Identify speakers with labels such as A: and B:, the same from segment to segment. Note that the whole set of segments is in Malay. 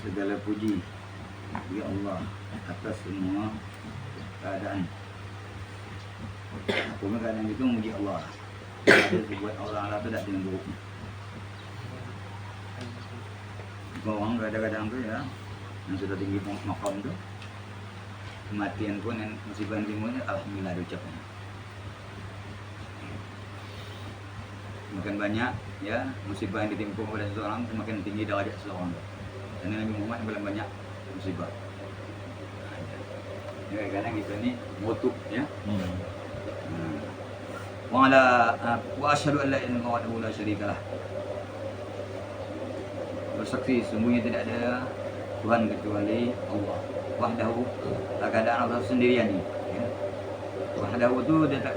A: Segala puji bagi Allah atas semua keadaan. Apapun keadaan itu memuji Allah. Ada buat orang Allah tu tak ada yang buruk. Orang kadang-kadang tu ya, yang sudah tinggi makam tu, kematian pun yang musibah yang timbulnya alhamdulillah diucapkan. Semakin banyak ya musibah yang ditimpa pada seseorang, semakin tinggi derajat seseorang. Dan Nabi Muhammad paling banyak musibah. Ya, kadang kita ni motuk ya. Wa asyhadu an la ilaha illallah la syarikalah. Bersaksi sungguhnya tidak ada Tuhan kecuali Allah. Wahdahu, keadaan Allah sendirian ni. Ya. Wahdahu tu dia tak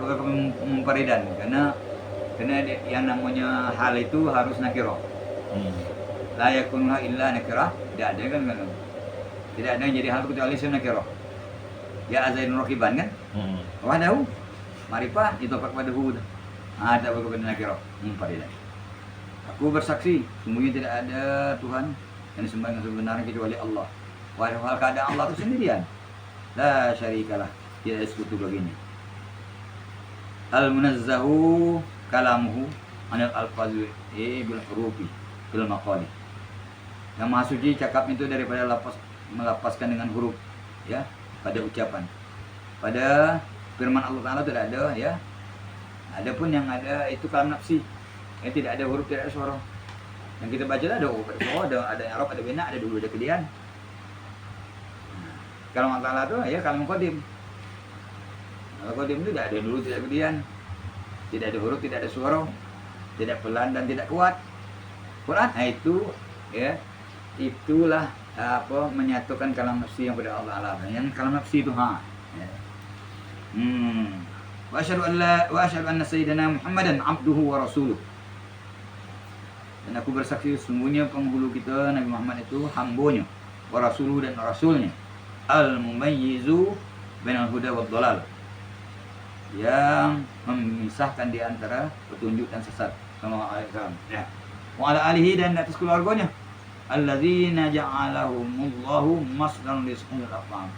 A: memparidan karena yang namanya hal itu harus nakirah. La yakunha illa nakirah. Tidak ada kan? Tidak ada yang jadi hal kecuali nakirah. Ya azainur rakiban kan? Wahdahu marifah ditopak pada hu. Tak kepada nakirah. Memparidan. Aku bersaksi sungguhnya tidak ada Tuhan yang disembah dengan sebenarnya kecuali Allah. Wahdahu, keadaan Allah itu sendirian. La syarikalah. Tidak ada sekutu baginya. Al-munazzahu kalamuhu anil alfazi bil hurufi bil maqali. Yang maha suci cakap itu daripada melapaskan dengan huruf ya pada ucapan. Pada firman Allah Taala tidak ada ya. Adapun yang ada itu kalam nafsi. Tidak ada huruf, tidak ada suara. Yang kita baca ada huruf, ada suara, ada i'rab, ada bina, ada dulu, ada kedian. Kalau Allah Taala itu ya kalam qadim. Kalau qadim itu tidak ada dulu, tidak ada kedian. Tidak ada huruf, tidak ada suara, tidak pelan dan tidak kuat. Quran itu ya itulah apa menyatukan kalam nafsi yang pada Allah Taala. Yang kalam nafsi itu ya. Wa asyhadu anna sayyidina Muhammadan abduhu wa rasuluh. Dan aku bersaksi sungguhnya penghulu kita Nabi Muhammad itu hambanya, wa rasuluh dan rasulnya. Al-mumayyizu bainal huda wad dhalal. Yang memisahkan di antara petunjuk dan sesat. Sallallahu alaihi wasallam. Ya. Wa ala alihi dan atas keluarganya. Alladzina ja'alahumullahu masdaran rizqil afam.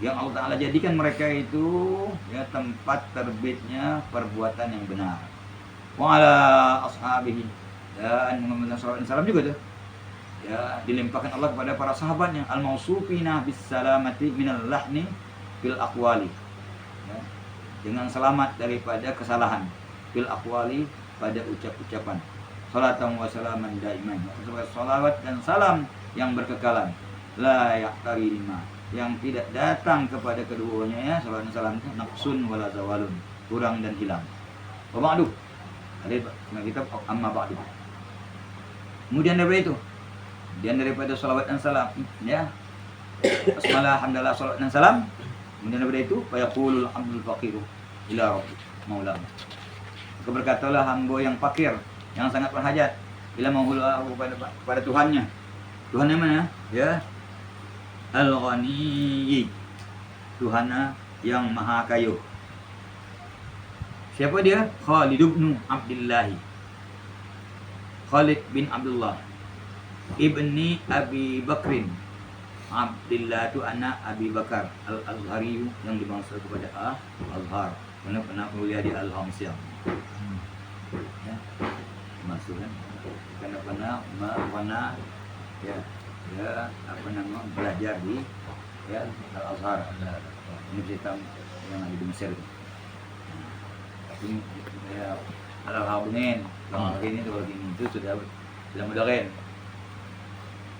A: Yang Allah Ta'ala jadikan mereka itu ya tempat terbitnya perbuatan yang benar. Wa ala ashabihi dan Muhammad sallallahu alaihi wasallam juga tuh. Ya, dilimpahkan Allah kepada para sahabatnya al-mausufina bis salamati minal lahni fil aqwali. Ya, dengan selamat daripada kesalahan fil aqwali pada ucap-ucapan. Salatan wa salaman daiman. Salawat dan salam yang berkekalan. La yaqtari lima, yang tidak datang kepada keduanya ya salawat dan salam itu naqsun wala zawalun, kurang dan hilang. Wa ba'du. Ada kita amma ba'du. Kemudian daripada salawat dan salam ya. Bismillah, alhamdulillah, salawat dan salam. Kemudian daripada itu fayaqulul abdul faqiru ila rabbi maula. Maka berkatalah hamba yang fakir, yang sangat berhajat ila maula kepada Tuhannya. Tuhan yang mana? Ya. Al-Ghani, Tuhan yang maha kaya. Siapa dia? Khalid bin Abdullah. Khalid bin Abdullah ibni Abi Bakrin. Abdullah itu anak Abi Bakar Al-Azhari yang dimangsa kepada Al-Azhar. Pernah kuliah di Al-Hamsiyah. Ya. Masuk kan? Karena pernah ya apa nama belajar di ya Al-Azhar, universitas yang ada di Mesir. Tapi ya Al-Habnin kalau begini itu sudah modern.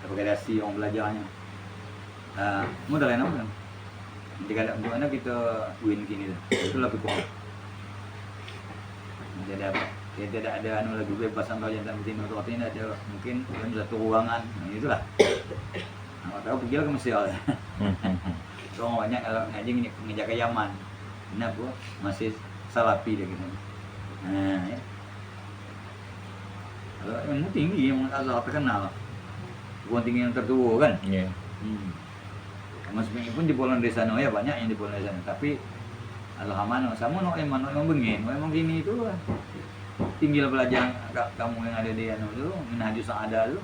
A: Aplikasi orang belajarnya. Modern apa kan? Jika ada untuk anak kita win gini tu. Itulah kurang. Jadi apa? Dia tidak ada anu lagi bebasan belajar dan betina tu artinya ada mungkin dalam satu ruangan. Itulah. Tahu pergilah ke Mesir. Orang banyak kalau ngaji ngejak ke Yaman. Kenapa? Masih salafi dia gitu. Ya. Kalau yang tinggi yang Azhar terkenal. Bukan tinggi yang tertua kan?
B: Ya.
A: Meskipun di Polan desa ya banyak yang di Polan desa, tapi alhamdulillah sama no emang begini, memang gini itu lah. Tinggal belajar kamu yang ada di anu tu, minhajus ada tu.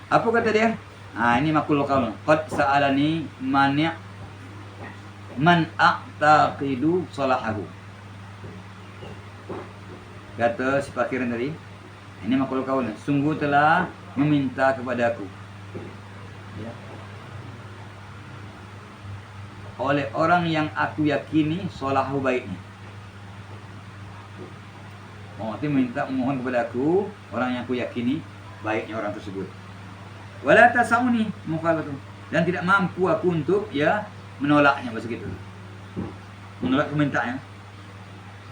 A: Apa kata dia? Ini makul qaul. Qad sa'alani man a'taqidu salahahu. Kata si fakirin tadi, ini makul qaul. Sungguh telah meminta kepadaku. Ya. Oleh orang yang aku yakini salahu baiknya. Itu minta mohon kepada aku, orang yang aku yakini baiknya orang tersebut. Wala tasauni mukhalatu, dan tidak mampu aku untuk menolaknya, bahasa gitu. Menolak permintaannya.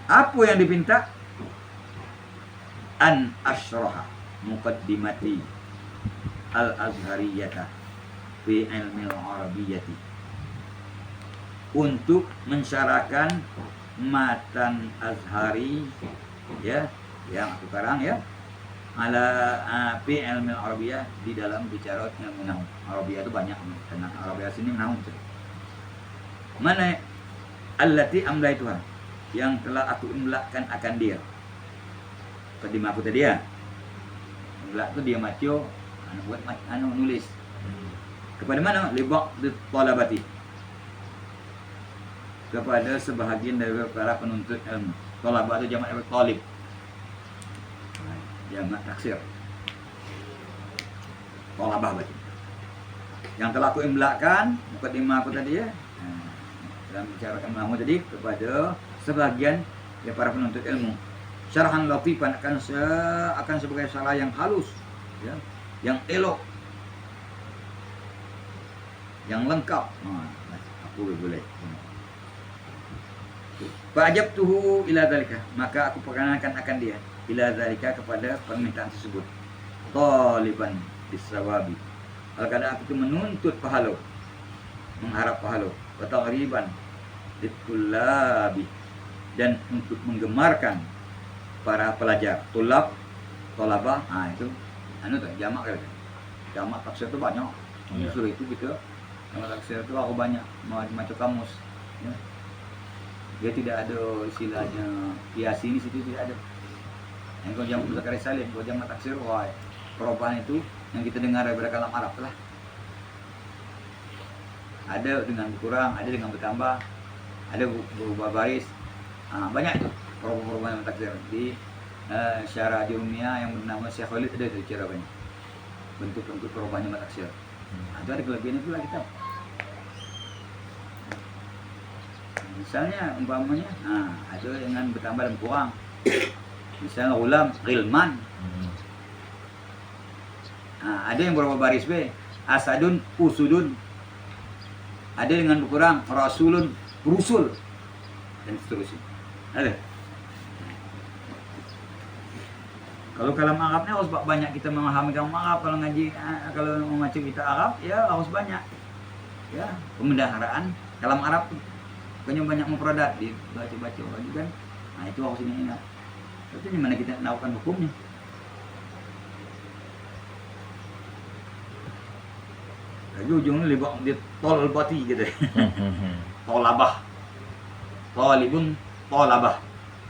A: Apa yang dipinta? An asyraha muqaddimati al-azhariyata fi ilmi al-arabiyyati, untuk mensyarahkan matan azhari yang aku karang ala fi ilmi al-arabiyyah, di dalam bicara ilmu nahwu. Arabiyyah itu banyak, tentang Arabiyyah sini nahwu. Mana allati amlaituha, yang telah aku imlakkan akan dia. Kedima aku tadi imlak itu dia macio buat nulis. Kepada mana? Li ba'd talabati, kepada sebahagian dari para penuntut ilmu. Talabah itu jamak dari talib, jamak taksir. Talabah berarti. Yang telah aku imlakkan mukadimah aku tadi dalam bicarakan ilmu tadi, kepada sebagian para penuntut ilmu. Syarahan latifan, akan sebagai syarah yang halus, yang elok, yang lengkap. Aku boleh. Fa'ajabtuhu ila dzalika, maka aku perkenankan akan dia ila dzalika, kepada permintaan tersebut. Taliban bisawabi, kadang aku itu menuntut pahala, mengharap pahala. Wa taghriban litullabi, dan untuk menggemarkan para pelajar. Tulab, tolabah, itu tuh jamak kan. Jamak taksir itu banyak. Justru itu gitu. Jamak taksir itu aku banyak macam kamus. Dia tidak ada istilahnya kiasi, ini situ tidak ada. Yang kalau jamak muzakkar salim, kalau jamak taksir, perubahan itu yang kita dengar daripada kalam Arab lah. Ada dengan berkurang, ada dengan bertambah, ada berubah baris. Banyak itu perubahan jamak taksir. Di syarah Jurumiyah yang bernama Syekh Khalid ada itu cara banyak bentuk-bentuk perubahan jamak taksir. Itu ada kelebihan itulah kita. Misalnya umpamanya, ada dengan bertambah dan kurang. Misalnya ulam, ghilman. Ada yang berapa baris B, asadun, usudun. Ada dengan berkurang, rasulun, rusul, dan seterusnya. Ada. Kalau kalam Arabnya harus banyak kita memahami kalam Arab. Kalau ngaji, kalau membaca kita Arab, harus banyak. Pemendaharaan kalam Arab. Bukannya banyak memperadat, dibaca-baca lagi kan. Itu harus ini ingat. Itu di mana kita melakukan hukumnya. Lagi ujungnya libak di tol bati gitu. Tolabah. Talibun, tolabah.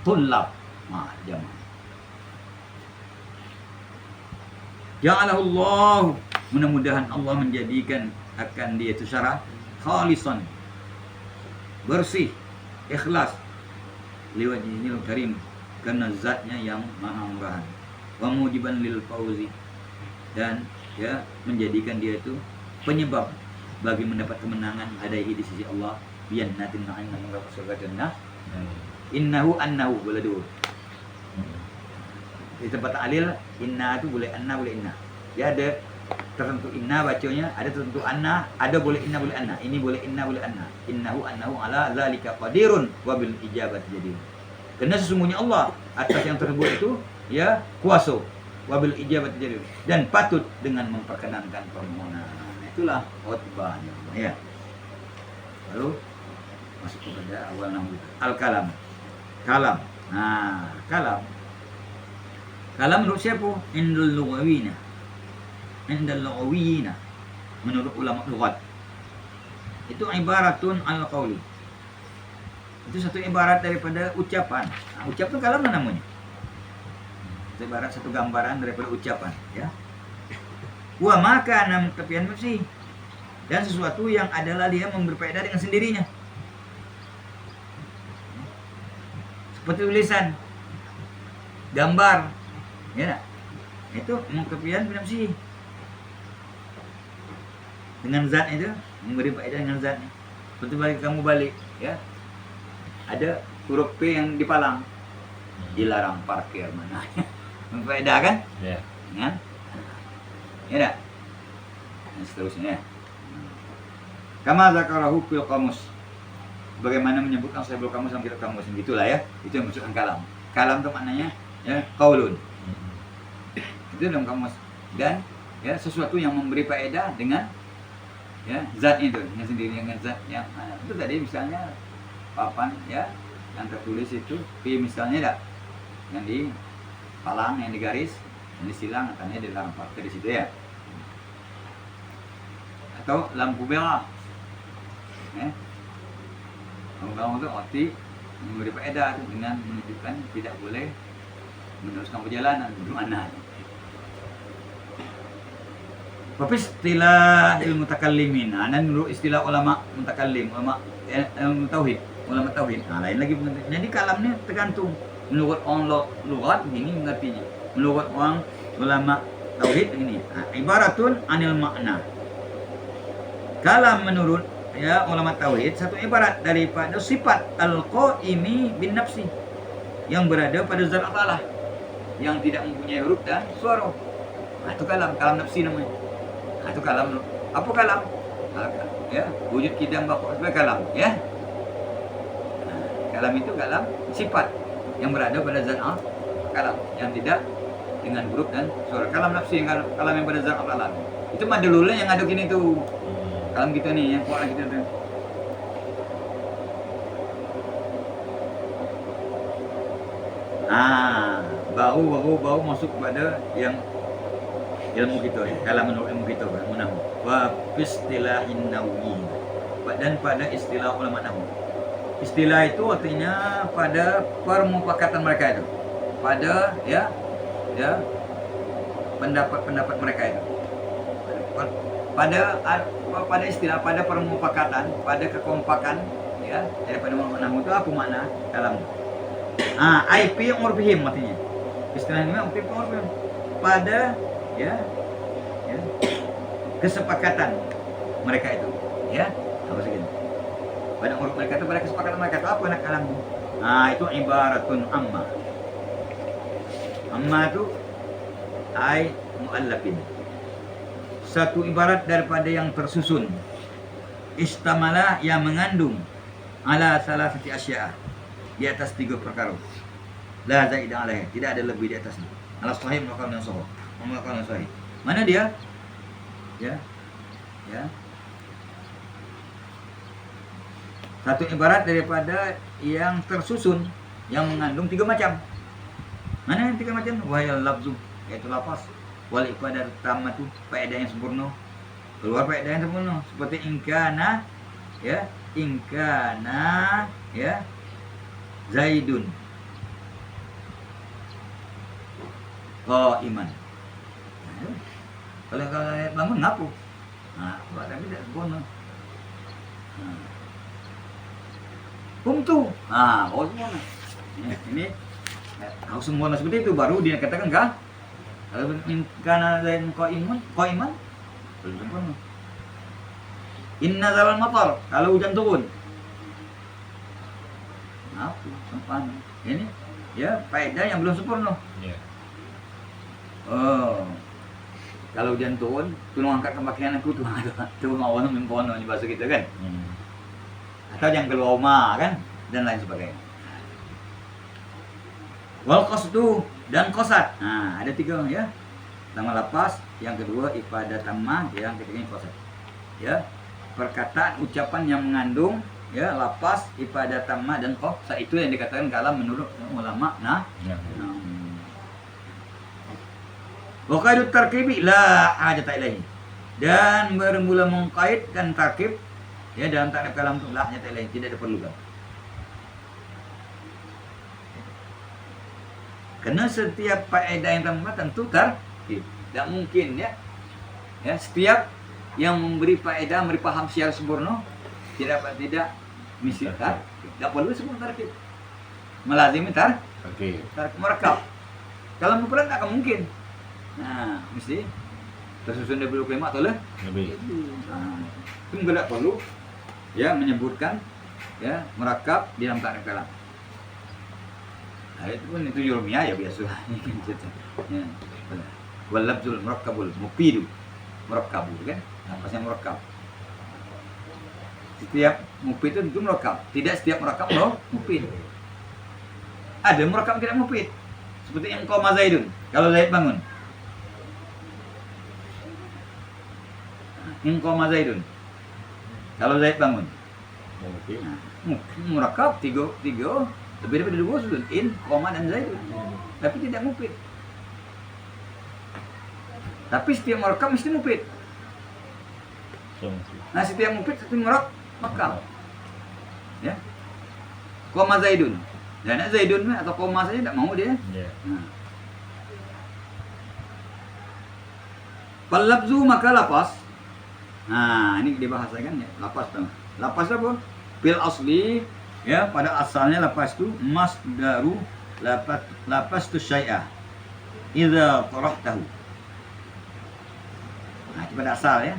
A: Tullab. Jamaah. Ja'alahullah, mudah-mudahan Allah menjadikan akan dia itu syarah khalisan, bersih, ikhlas, liwajhil karim, karena zatnya yang maha murahan. Wa mujiban lil fauzi, dan menjadikan dia itu penyebab bagi mendapat kemenangan adaihi di sisi Allah, biyannatin na'im, mendapat surga jannah. Innahu annahu boleh dulu. Di tempat ta'lil, inna itu boleh anna, boleh inna. Ya ada tertentu inna bacanya, ada tertentu anna, ada boleh inna, boleh anna. Ini boleh inna, boleh anna. Innahu annahu ala zalika qadirun wa bil ijabati jadir. Karena sesungguhnya Allah atas yang tersebut itu kuasa, wa bil ijabati jadir, dan patut dengan memperkenankan permohonan. Itulah khotbahnya. Lalu masuk kepada awal nama al-kalam. Kalam. Kalam menurut siapa? Indal lughawiyina. Menurut ulama lughat. Itu ibaratun al-qawli. Itu satu ibarat daripada ucapan. Ucapan kalam namanya. Itu ibarat satu gambaran daripada ucapan, Wa maka nam tepian nafsi, dan sesuatu yang adalah dia memberi faedah dengan sendirinya. Seperti tulisan, gambar, ya, itu mengkepian nafsi. Dengan zat itu memberi faedah dengan zatnya. Seperti bagi kamu balik, ya, ada huruf P yang dipalang, dilarang parkir mana, memfaedah kan?
B: Ya.
A: Kan? Ya dah. Dan seterusnya. Kama zakarahu fil qamus. Bagaimana menyebutkan sahibul kamus dalam kitab kamus, gitulah ya. Itu yang maksudkan kalam. Kalam itu maknanya ya qaulun. Itu dalam kamus. Dan ya sesuatu yang memberi faedah dengan ya zat itu, yang sendiri dengan zat yang itu tadi misalnya papan ya yang tertulis itu P misalnya dah. Yang di palang, yang digaris, yang disilang, katanya dilarang parkir di situ ya. Atau lampu merah. Ya. Lampu itu arti memberi faedah dengan menunjukkan tidak boleh meneruskan perjalanan bagaimana. Tapi istilah ilmu mutakallimin, dan menurut istilah ulama mutakallim, ulama tauhid, ulama tauhid. Nah, lain lagi. Jadi kalamnya tergantung. Menurut orang lugat begini mengertinya. Menurut orang ulama tauhid begini. Ibaratun anil makna. Kalam menurut ya ulama tauhid satu ibarat daripada sifat al-qaimi bin nafsi yang berada pada zat Allah yang tidak mempunyai huruf dan suara. Nah, itu kalam nafsi namanya. Nah, itu kalam. Apa kalam? Ya, wujud kidam bapak sebagai kalam, ya. Nah, kalam itu kalam sifat yang berada pada zat Allah, kalam yang tidak dengan huruf dan suara. Kalam nafsi yang kalam yang pada zat Allah. Itu madalulnya yang ada gini tuh. Kalam kita nih, yang kuat kita tuh. Bau masuk pada yang ilmu kita, kalam menurut ilmu kita, ilmu wa istilahin nawawi, dan pada istilah ulama nahwu. Istilah itu artinya pada permufakatan mereka itu, pada ya pendapat mereka itu, pada istilah, pada permufakatan, pada kekompakan ya daripada ulama nahwu itu apa makna kalam? IP urfihim artinya. Istilahnya IP urfihim pada ya kesepakatan mereka itu, ya apa segitu. Pada uruf mereka itu, pada kesepakatan mereka itu apa nak kalam? Itu ibaratun amma. Amma itu ai muallafin. Satu ibarat daripada yang tersusun. Istamala yang mengandung ala salasati asya, di atas 3 perkara. La zaidan alaihi, tidak ada lebih di atasnya. Ala sahih maqam yang sahih. Maqam yang sahih. Mana dia? Ya. Satu ibarat daripada yang tersusun, yang mengandung 3 macam. Mana yang 3 macam? Wahai lafzu, yaitu lafaz. Wal ifadah tamatu, faedah yang sempurna. Keluar faedah yang sempurna. Seperti ingkana, ya, Zaidun. Iman. Kalau bangun ngapu. Tapi tidak sempurna. Kumtu. Baru sempurna. Ini harus sempurna seperti itu baru dia katakan kah? Kalau karena lain iman belum sempurna. Inna zalal matar, kalau hujan turun. Sempurna. Ini ya faedah yang belum sempurna.
B: Yeah.
A: Kalau hujan turun, tolong angkat pakaian aku tuh mau mempono di bahasa kita kan. Atau yang keluar rumah kan, dan lain sebagainya. Wal qasdu dan qasad. Ada 3 ya. Pertama lapas, yang kedua ifadah tamah, yang ketiga qasad. Ya. Perkataan ucapan yang mengandung ya lapas, ifadah tamah dan qasad, itu yang dikatakan kalam menurut ulama wa qaidut tarkibi la hajata ilaihi, dan bermula mengkaitkan tarkib ya dalam takrib kalam itu la hajata ilaihi, tidak diperlukan. Karena setiap faedah yang tambah tentu tarkib. Tidak mungkin ya Ya, setiap yang memberi faedah, memberi paham secara sempurna, tidak mesti tidak perlu sebut tarkib. Melazimi merekap. Kalau mufrad tak akan mungkin. Nah, mesti tersusun dari kalimat atau lebih. Nah, itu tidak perlu ya menyebutkan ya merakab di dalam ta'rif kalam. Nah, itu pun itu ilmiah ya biasa. Ya, benar. Wal lafzul murakkabul mufidu. Murakkab kan? Napasnya murakkab. Setiap mufid itu murakkab. Tidak setiap murakkab mufid. Ada murakkab tidak mufid. Seperti yang qama Zaidun. Kalau Zaid bangun. In qama Zaidun. Kalau Zaid bangun. Nah, murakkab tiga lebih daripada dua sudut. In, qama dan Zaidun. Tapi tidak mufid. Tapi setiap murakkab mesti mufid. Nah, setiap mufid setiap murakkab. Ya. Qama Zaidun. Dan Zaidun atau koma saja tidak mau dia. Nah. Falabzu maka lapas. Nah, ini dibahasakan ya, lapas tuh. Lapas apa? Fil asli ya, pada asalnya lapas itu masdaru lapas tu syai'ah idza tarahtahu. Nah, itu pada asal ya.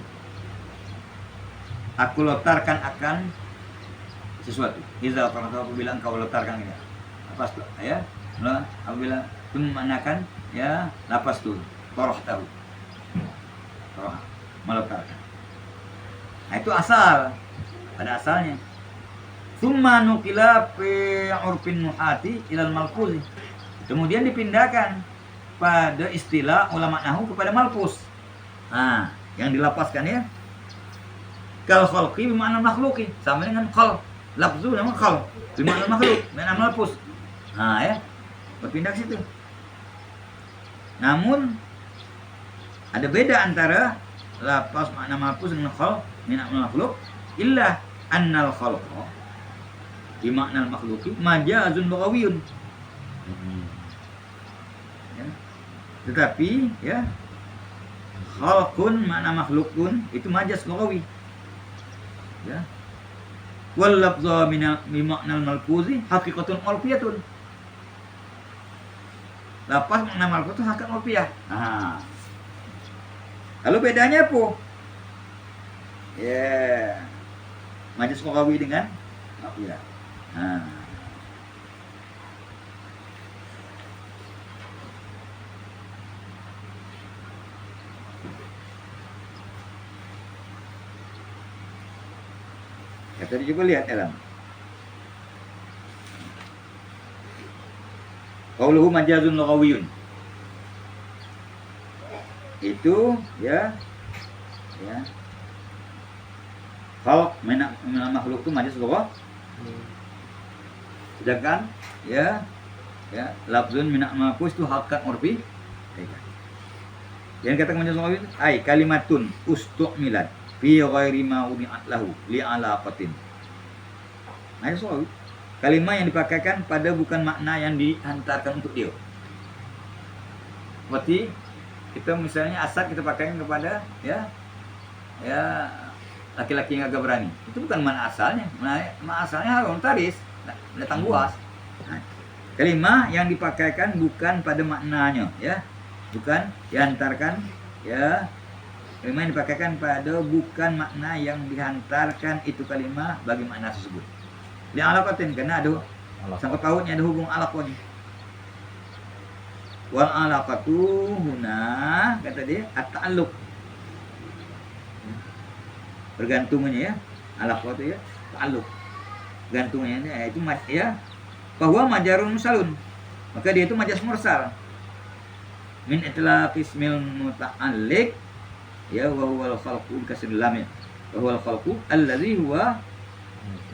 A: Aku lontarkan akan sesuatu. Idza tarahtahu, aku bilang kau lontarkan ini. Lapas tu ya. Nah, apabila itu memanakan ya lapas tu tarahtahu. Tarah, melontarkan. Nah, itu asal, pada asalnya. Tsumma nukila fi urfin nuhati ilal malfuzi. Kemudian dipindahkan pada istilah ulama nahwu kepada malfuz. Nah, yang dilapaskan ya. Kal khalqi bermakna makhluqi, sama dengan khal. Lafzu nama khal, bermakna makhluk, bermakna malfuz. Nah, ya. Berpindah ke situ. Namun ada beda antara lapas makna malfuz dengan khal min makhluk illa annal khalqa bi makna makhluqi majazun lughawiyun. Ya. Tetapi ya khalqun makna makhlukun itu majaz lughawi. Ya. Wal lafza bi makna malfuzi haqiqatun urfiyatun. Lapas makna malfuz itu hakikat urfiyah. Nah. Lalu bedanya apa? Ya, majaz lughawi dengan urfiyah. Nah. Ya, tadi coba lihat dalam. Qauluhu majazun lughawiyun. Itu ya khalq min makhluk itu majaz lughawi. Sedangkan ya lafzun min mafus itu hakikat urfi. Yang katakan majaz lughawi itu ai kalimatun ustu'milat fi ghairi ma udi'at lahu li alaqatin. Majaz lughawi. Kalimat yang dipakaikan pada bukan makna yang dihantarkan untuk dia. Berarti kita misalnya asal kita pakaikan kepada ya laki-laki yang agak berani. Itu bukan makna asalnya. Makna asalnya voluntaris, datang buas. Nah, kalimat yang dipakaikan bukan pada maknanya, ya. Bukan dihantarkan, ya. Kalimat yang dipakaikan pada bukan makna yang dihantarkan itu kalimat bagi makna tersebut. Li alaqatin, karena ada sangkut pautnya, ada hubung alaqahnya. Wal alaqatu huna, kata dia at-ta'alluq. Bergantungnya ya, alaqah itu ya, ta'alluq. Gantungnya itu ya, bahwa majarun musalun. Maka dia itu majas mursal. Min itlaq ismil muta'alliq ya wa huwal khalqu kasr lam ya. Wa huwal khalqu allazi huwa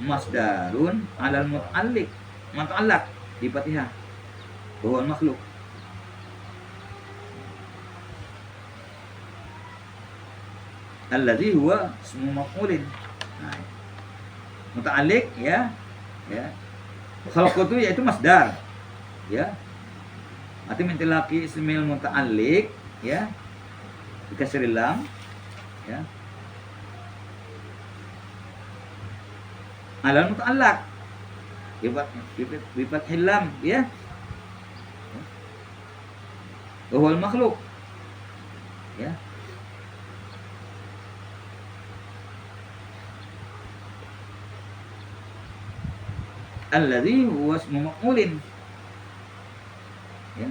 A: masdarun 'alal muta'alliq. Muta'allaq di Fatihah. Bahwa makhluk. Allazi huwa ismu maf'ulin. Nah, muta'alliq ya. Khalq itu yaitu masdar. Ya. Arti mentilaki ismil muta'alliq ya. Dikasih lam Ya. Alal muta'allaq. Bifat hilam, ya. Wahul makhluk. Ya. Alladzi huwa ismu maf'ulin. Ya.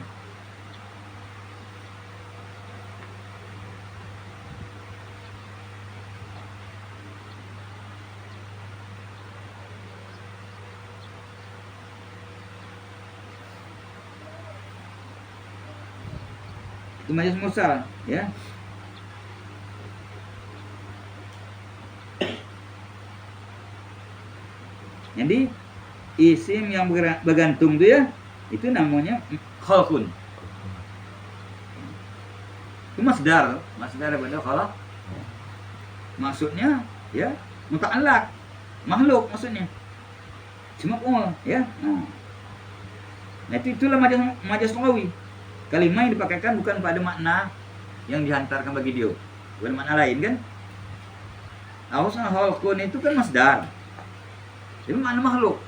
A: Itu majaz mursal, ya. Jadi isim yang bergantung itu ya, itu namanya khalqun. Itu masdar pada khalaq. Maksudnya ya muta'allaq, makhluk maksudnya. Cuma ya. Nah, itulah majaz lughawi. Kalimat yang dipakaikan bukan pada makna yang dihantarkan bagi dia, bukan makna lain kan. Awasnya khalqun itu kan masdar. Itu makna makhluk.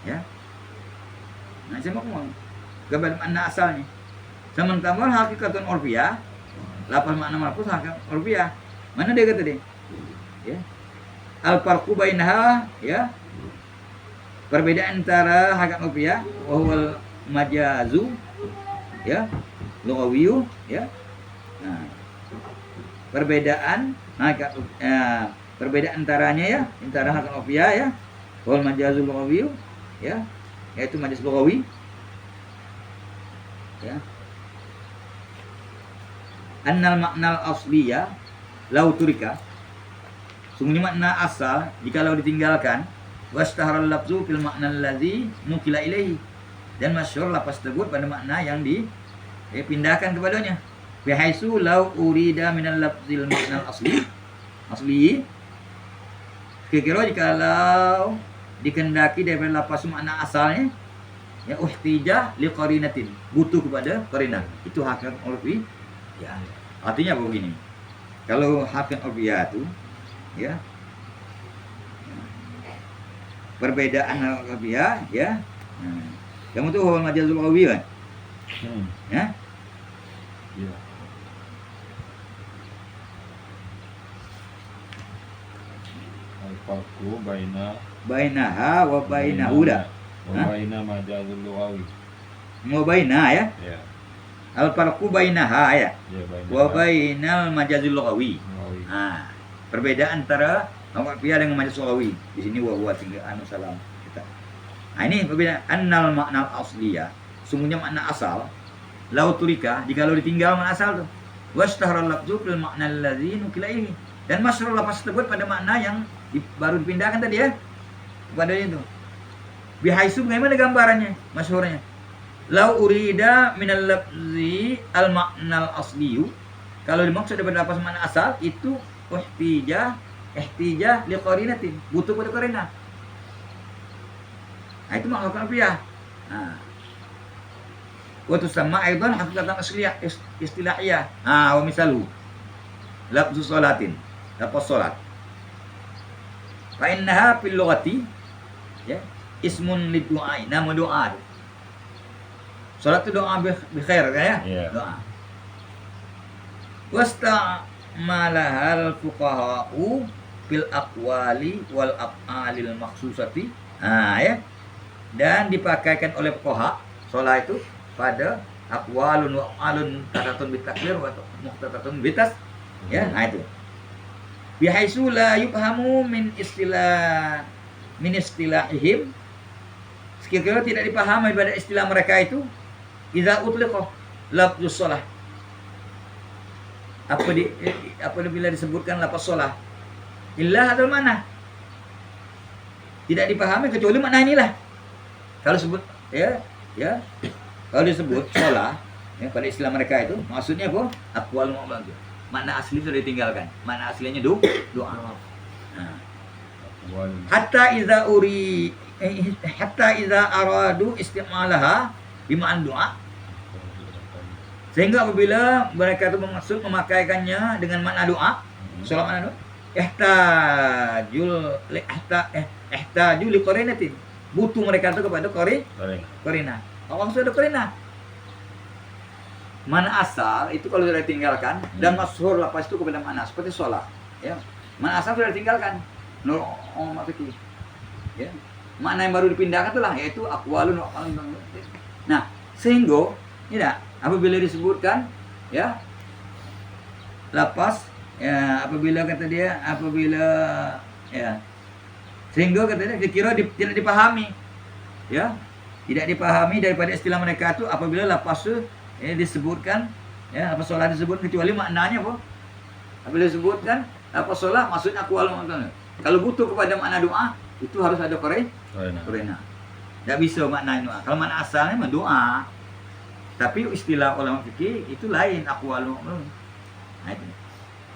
A: Ya. Nah, saya mau gambar makna asalnya. Sementara hakikatun urfiyah, lafaz makna malfuz hakikat urfiyah. Mana dia kata dia? Ya. Al farqu bainaha, ya. Perbedaan antara hakikat urfiyah wa huwal majazu, ya. Lughawiyu, ya. Nah. Perbedaan hakikat perbedaan antaranya ya, antara hakikat urfiyah ya, wal majazul lughawiyu, ya, yaitu majaz lughawi, ya. Annal maknal asliya lau turika, sungguhnya makna asal jikalau ditinggalkan, wastaharal lafzu fil makna allazi nukila ilaihi, dan masyhur lafaz tersebut pada makna yang dipindahkan kepadanya. Bihaisu lau urida minal lafzil maknal asli, kira-kira jikalau dikendaki daripada lafaz makna asalnya, ya, uhtijah liqarinatin, butuh kepada qarinah. Itu hakikat urfi. Ya, artinya begini. Kalau hakikat urfiyah itu, ya, perbedaan hakikat urfiyah, ya. Nah, kamu tuh huwal majazul lughawi kan? Ya.
B: Iya. Al-farqu
A: bainaha wa bainahu dah.
B: Wa baina majazul lughawi.
A: Wa baina ya.
B: Ya.
A: Al-farqu bainaha ya.
B: Ya, baina.
A: Wa bainal majazul lughawi.
B: Lughawi.
A: Nah, perbedaan antara urfiyah dengan majaz lughawi. Di sini wa tinggal salam kita. Nah, ini perbedaan annal makna asliyah. Sungguhnya makna asal lau turika, jika lo ditinggal makna asal tuh. Wastahara lafzu fil makna allazi nukila ilaihi. Dan masyhur lafaz tersebut pada makna yang baru dipindahkan tadi ya. Kepada itu. Bihaisu bagaimana gambarannya, masyhurnya? Lau urida minal lafzi al maknal asliyu. Kalau dimaksud daripada lafaz makna asal itu ihtijah liqarinatin, butuh pada qarinah. Nah, itu makna urfiyah. Nah, wa tusamma aidan hakikatan asliyah istilahiyah. Wa misalu lafzu sholatin, lafaz salat. Fa innaha fil lughati, ya, ismun lidu'a, nama doa. Salat itu doa bi khair ya,
B: yeah.
A: Doa. Wasta'malahal fuqaha'u fil aqwali wal af'alil makhsusati. Ya. Dan dipakaikan oleh fuqaha salat itu pada aqwalun wa af'alun katatun bitakbir wa muqtatatun bitas, ya. Nah, itu. Bihaisu la yufhamu min istilahihim, sekiranya tidak dipahami pada istilah mereka itu, idza utliqa lafzus shalah, apabila disebutkan lafaz shalah, illa hadzal mana, tidak dipahami kecuali makna inilah. Kalau sebut ya kalau disebut shalah, ya, pada istilah mereka itu maksudnya apa? Aqwal mu'amal. Makna asli sudah ditinggalkan. Makna aslinya doa. Nah. Hatta iza aradu istimalaha bima'an doa. Sehingga apabila mereka itu bermaksud memakaikannya dengan makna doa, Sholat mana tu? Ihtajul li qarinatin. Butuh mereka tu kepada qarina. Apa maksud ada qarina? Mana asal itu kalau sudah ditinggalkan dan masyhur lepas itu kepada mana seperti sholat, ya. Mana asal sudah ditinggalkan. Maksudnya, ya. Makna yang baru dipindahkan itulah yaitu aqwalun wa aqwalun. Nah, sehingga tidak apabila disebutkan ya lapas ya apabila kata dia ya sehingga katanya dikira tidak dipahami ya tidak dipahami daripada istilah mereka itu apabila lapas itu disebutkan ya apa sholat disebut kecuali maknanya apa apabila disebutkan apa sholat maksudnya aqwal kalau butuh kepada makna doa itu harus ada korena tidak bisa makna doa kalau makna asalnya mah doa tapi istilah ulama fikih itu lain aqwal nah itu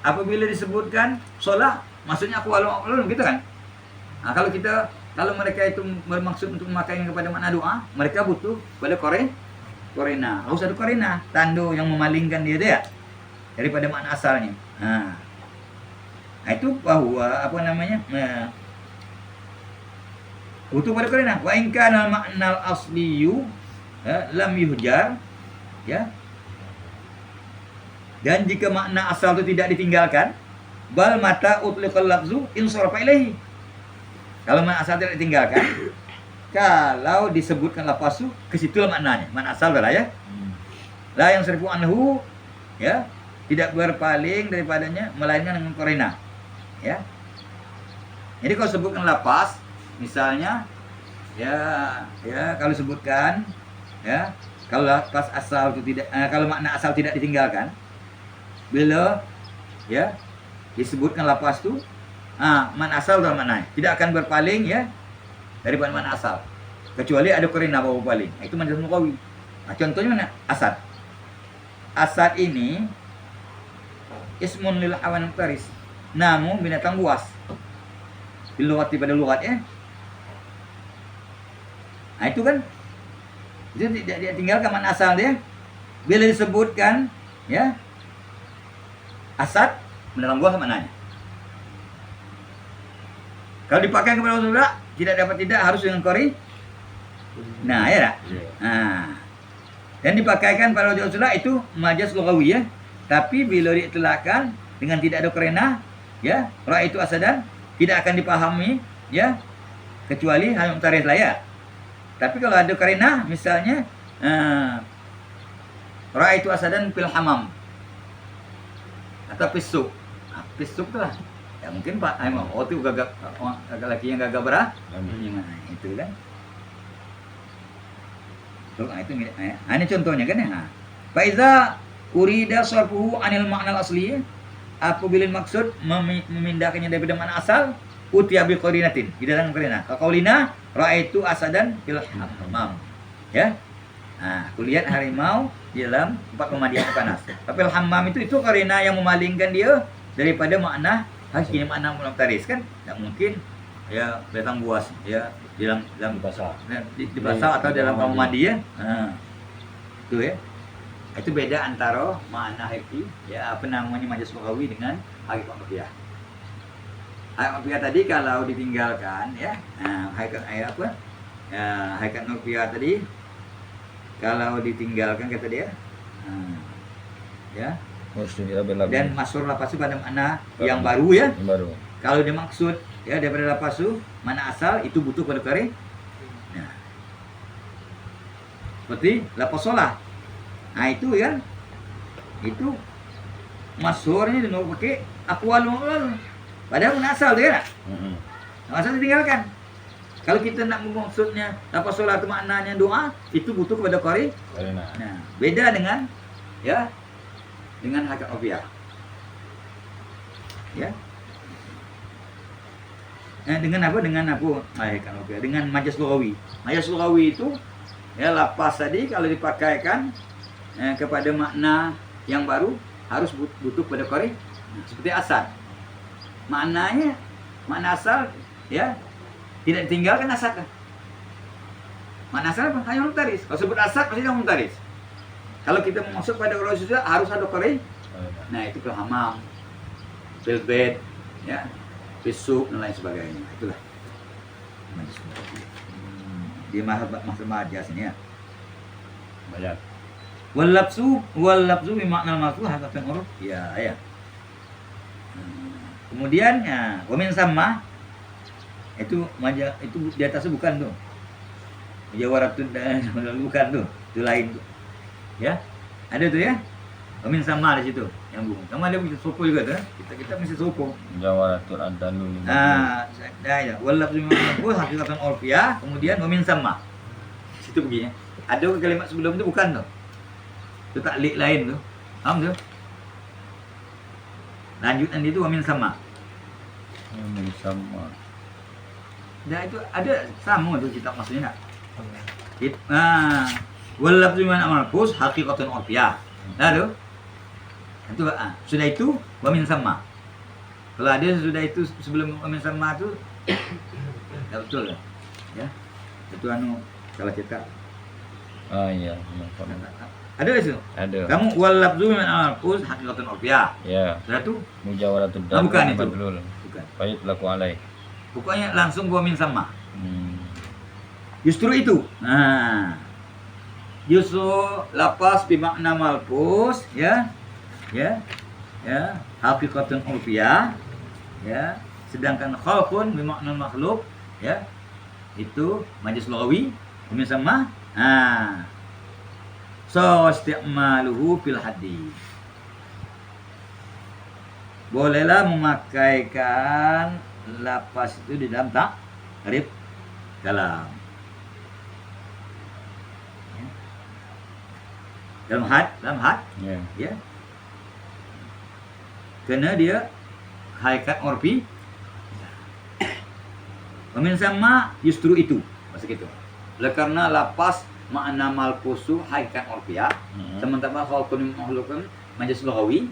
A: apabila disebutkan sholat maksudnya aqwal gitu kan nah, kalau mereka itu bermaksud untuk memakainya kepada makna doa mereka butuh pada korena harus ada korena tanda yang memalingkan dia daripada makna asalnya nah itu bahwa apa namanya butuh pada korena wa in kana al-ma'nal asliyu lam yuhjar ya dan jika makna asal itu tidak ditinggalkan bal mata utliqal lafzu insarafa ilaihi kalau makna asal tidak ditinggalkan kalau disebutkan lafaz ke situ maknanya makna asal lah ya la yang serifu anhu ya tidak berpaling daripadanya melainkan dengan korena ya jadi kalau sebutkan lafaz misalnya ya kalau disebutkan ya kalau lafaz asal itu tidak kalau makna asal tidak ditinggalkan bila ya disebutkan lafaz itu makna asal dan maknanya tidak akan berpaling ya daripada makna asal kecuali ada korina bawa berpaling itu majaz lugawi contohnya mana asad ini ismun lil hawan taris namun binatang buas bilugati pada lugat ya itu kan itu tidak tinggalkan makna asal dia bila disebutkan ya asad mendalam buah maknanya kalau dipakai kepada Rasulullah tidak harus dengan kori nah ya dan dipakaikan pada Rasulullah itu majaz lughawi ya tapi bila diitlaqkan dengan tidak ada korena ya ra itu asadan tidak akan dipahami ya kecuali hal mutarif lah ya tapi kalau ada korena misalnya ra itu asadan fil hamam atau pisuk pisuk tu lah ya mungkin Pak itu gagak laki yang gagak berah itu kan itu ini contohnya kan ya faiza urida sarfuhu anil ma'nal asli apabila maksud memindahkannya daripada makna asal utiya bi qarinatin didatangkan qarina qaulina raaitu asadan fil hammam ya aku lihat harimau di dalam tempat pemandian panas tapi hammam itu qarina yang memalingkan dia daripada makna hakiki makna mulamtaris kan tak mungkin ya datang buas ya di dalam basah atau dalam kamar mandi ya itu ya itu beda antara makna hakiki ya apa namanya majaz lughawi dengan hakikat rupiah tadi kalau ditinggalkan ya hakikat apa hakikat rupiah tadi kalau ditinggalkan kata dia ya dan masur lapasu pada makna yang baru ya kalau dimaksud ya daripada lapasu mana asal itu butuh pada kari seperti lapas sholat itu ya itu masurnya dengan pakai aqwal padahal mana asal tu ya asal ditinggalkan kalau kita nak maksudnya lapas sholat itu maknanya doa itu butuh kepada kari beda dengan ya dengan hakikat rupiah ya dengan apa hakikat rupiah dengan majaz lughawi itu ya lapas tadi kalau dipakaikan kepada makna yang baru harus butuh pada kori seperti asad maknanya makna asal ya tidak ditinggalkan asad kan makna asal apa hanya mutaris kalau sebut asad pasti dia mutaris kalau kita masuk pada Rasulullah harus ada kori nah itu ke hamam fil bait, ya, fisuk dan lain sebagainya. Itulah majlis lugawi. Di masa majas ini ya.
B: Banyak.
A: Wal labzu bi makna al-mafhum hakatan uruf. Ya, ya. Kemudian ya, wa min sama itu di atasnya bukan tuh. Mujawaratun dan bukan tuh. Itu lain tuh. Ya. Ada tuh ya. Wa min sama di situ yang bukan. Sama ada sopo juga tuh. Kita mesti sopo.
B: Jawaratul adalu.
A: Ya. Wal labzu bi makna al-mafhum hakatan uruf ya. Kemudian wa min sama. Situ begini. Ada kalimat sebelum itu bukan tuh. Itu taklik lain tuh. Paham tuh? Lanjutan itu wamin sama.
B: Wamin sama.
A: Nah itu ada sama tuh kitab maksudnya enggak? Wal lafzu min al-malfuz haqiqatun urfiyah. Nah tuh. Itu sudah itu wamin sama. Kalau ada sudah itu sebelum wamin sama tuh enggak betul ya. Itu salah cetak.
B: Iya.
A: Ada di situ?
B: Ada.
A: Kamu wal lafzu min al-malfuz haqiqatun urfiyah.
B: Ya.
A: Sudah tuh?
B: Mujawaratul
A: Bukan itu.
B: Badlul.
A: Bukan.
B: Baik laku alai.
A: Pokoknya langsung wamin sama. Justru itu. Nah, justru lapas bimakna malpus, ya, haqiqatun urfiyah, ya. Sedangkan khalqun bimakna makhluk, ya, itu majaz lughawi, wamin sama. Nah, so isti'maluhu fil hadis. Bolehlah memakaikan lapas itu di dalam takrif kalam. Dalam had, ya. Karena dia hakikat urfi. Wamin sama justru itu, maksud itu. Oleh karena lapas makna malfusu hakikat urfiyah, sementara khalqun makhlukun majaz lughawi.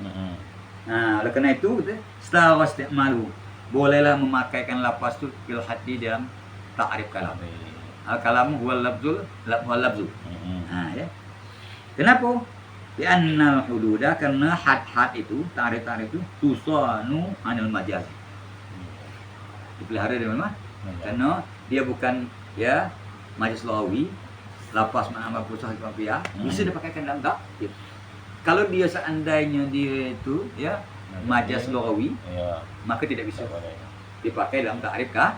A: Nah, oleh karena itu setelah isti'malu bolehlah memakaikan lapas itu fil haddi dalam ta'rif kalam. Al-kalamu huwal labzu. Nah, ya. Kenapa? Di annal hududa, karena had itu, ta'rif itu tusanu anil majaz. Dipelihara dari mana? Karena dia bukan ya majaz lughawi, lapas makna malfusu hakikat urfiyah, bisa dipakaikan dalam ta'rif. Kalau dia seandainya dia itu ya majaz lughawi, maka tidak bisa dipakai dalam ta'rif kah?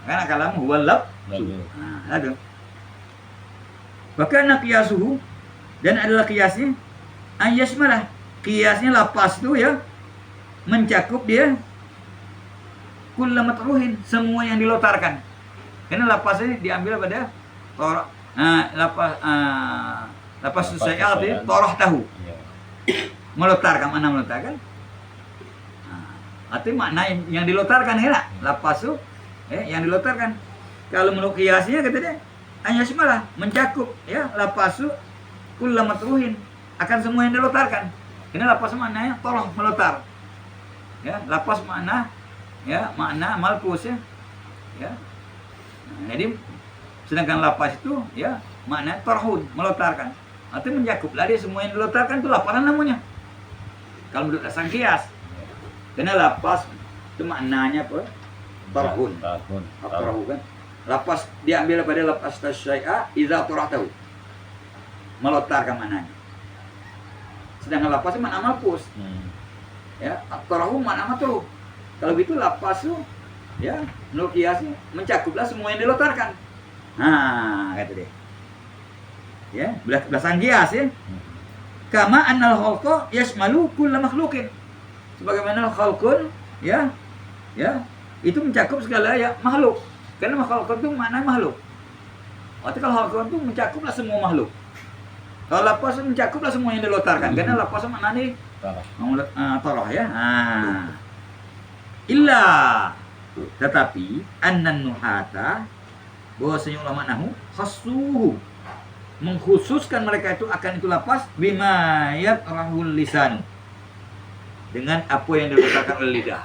A: Karena kalam huwal labzu. Nah, ada. Bahkan qiyasuhu, dan adalah qiyasnya ayyasmalah. Qiyasnya lapas itu ya mencakup dia kullu matruhin, semua yang dilontarkan. Karena lapas ini diambil pada lapas saya artinya toroh tahu. Melontarkan, mana melontarkan? Artinya makna yang dilontarkan ya, lapas itu yang dilontarkan. Kalau menurut kiasnya kata dia hanya semalah mencakup ya lapas itu kullu matruhin, akan semua yang dilontarkan. Karena lapas maknanya toroh melontar. Ya, lapas makna ya makna malfuz ya. Nah, jadi sedangkan lapas itu ya makna torhun melontarkan. Artinya mencakuplah dia semua yang dilontarkan itu laparan namanya. Kalau menurut dasar kias. Karena lapas itu maknanya apa? Torhun. Torhun kan. Lapas diambil pada lapas tasyai'a idza torahtahu. Melontarkan maknanya. Sedangkan lapas itu makna malfuz. Ya, torhun makna matruh. Kalau gitu lapas itu ya menurut kiasnya mencakuplah semua yang dilontarkan. Nah, kata dia. Ya, belasan kias ya. Kama annal khalqa yashmalu kull makhluqin. Sebagaimana khalqun ya, itu mencakup segala ya makhluk. Karena khalqun itu maknanya makhluk. Artinya kalau khalqun itu mencakuplah semua makhluk. Kalau lapas mencakuplah semua yang dilontarkan. Karena lapas maknanya toroh ya. Illa tetapi annan nuhata, bahwasanya ulama nahu khassuhu, mengkhususkan mereka itu akan itu lapas bima yatrahul lisan, dengan apa yang dilontarkan oleh lidah.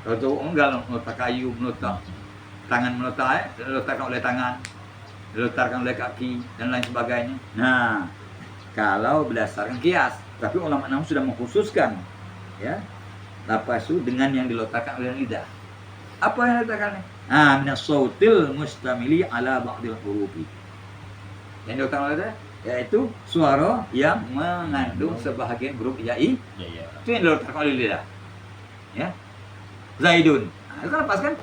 A: Kalau itu enggak meletak kayu, meletak tangan, dilontarkan oleh tangan, dilontarkan oleh kaki dan lain sebagainya. Nah, kalau berdasarkan kias, tapi ulama nahu sudah mengkhususkan Ya. Lapasu dengan yang dilontarkan oleh lidah. Apa yang dilontarkan? Minas sautil mustamili ala ba'dil hurufi. Yang dilontarkan oleh lidah yaitu suara yang mengandung sebahagian huruf hijai.
B: Ya, ya.
A: Itu yang dilontarkan oleh lidah. Ya. Zaidun. Itu kan lepas kan?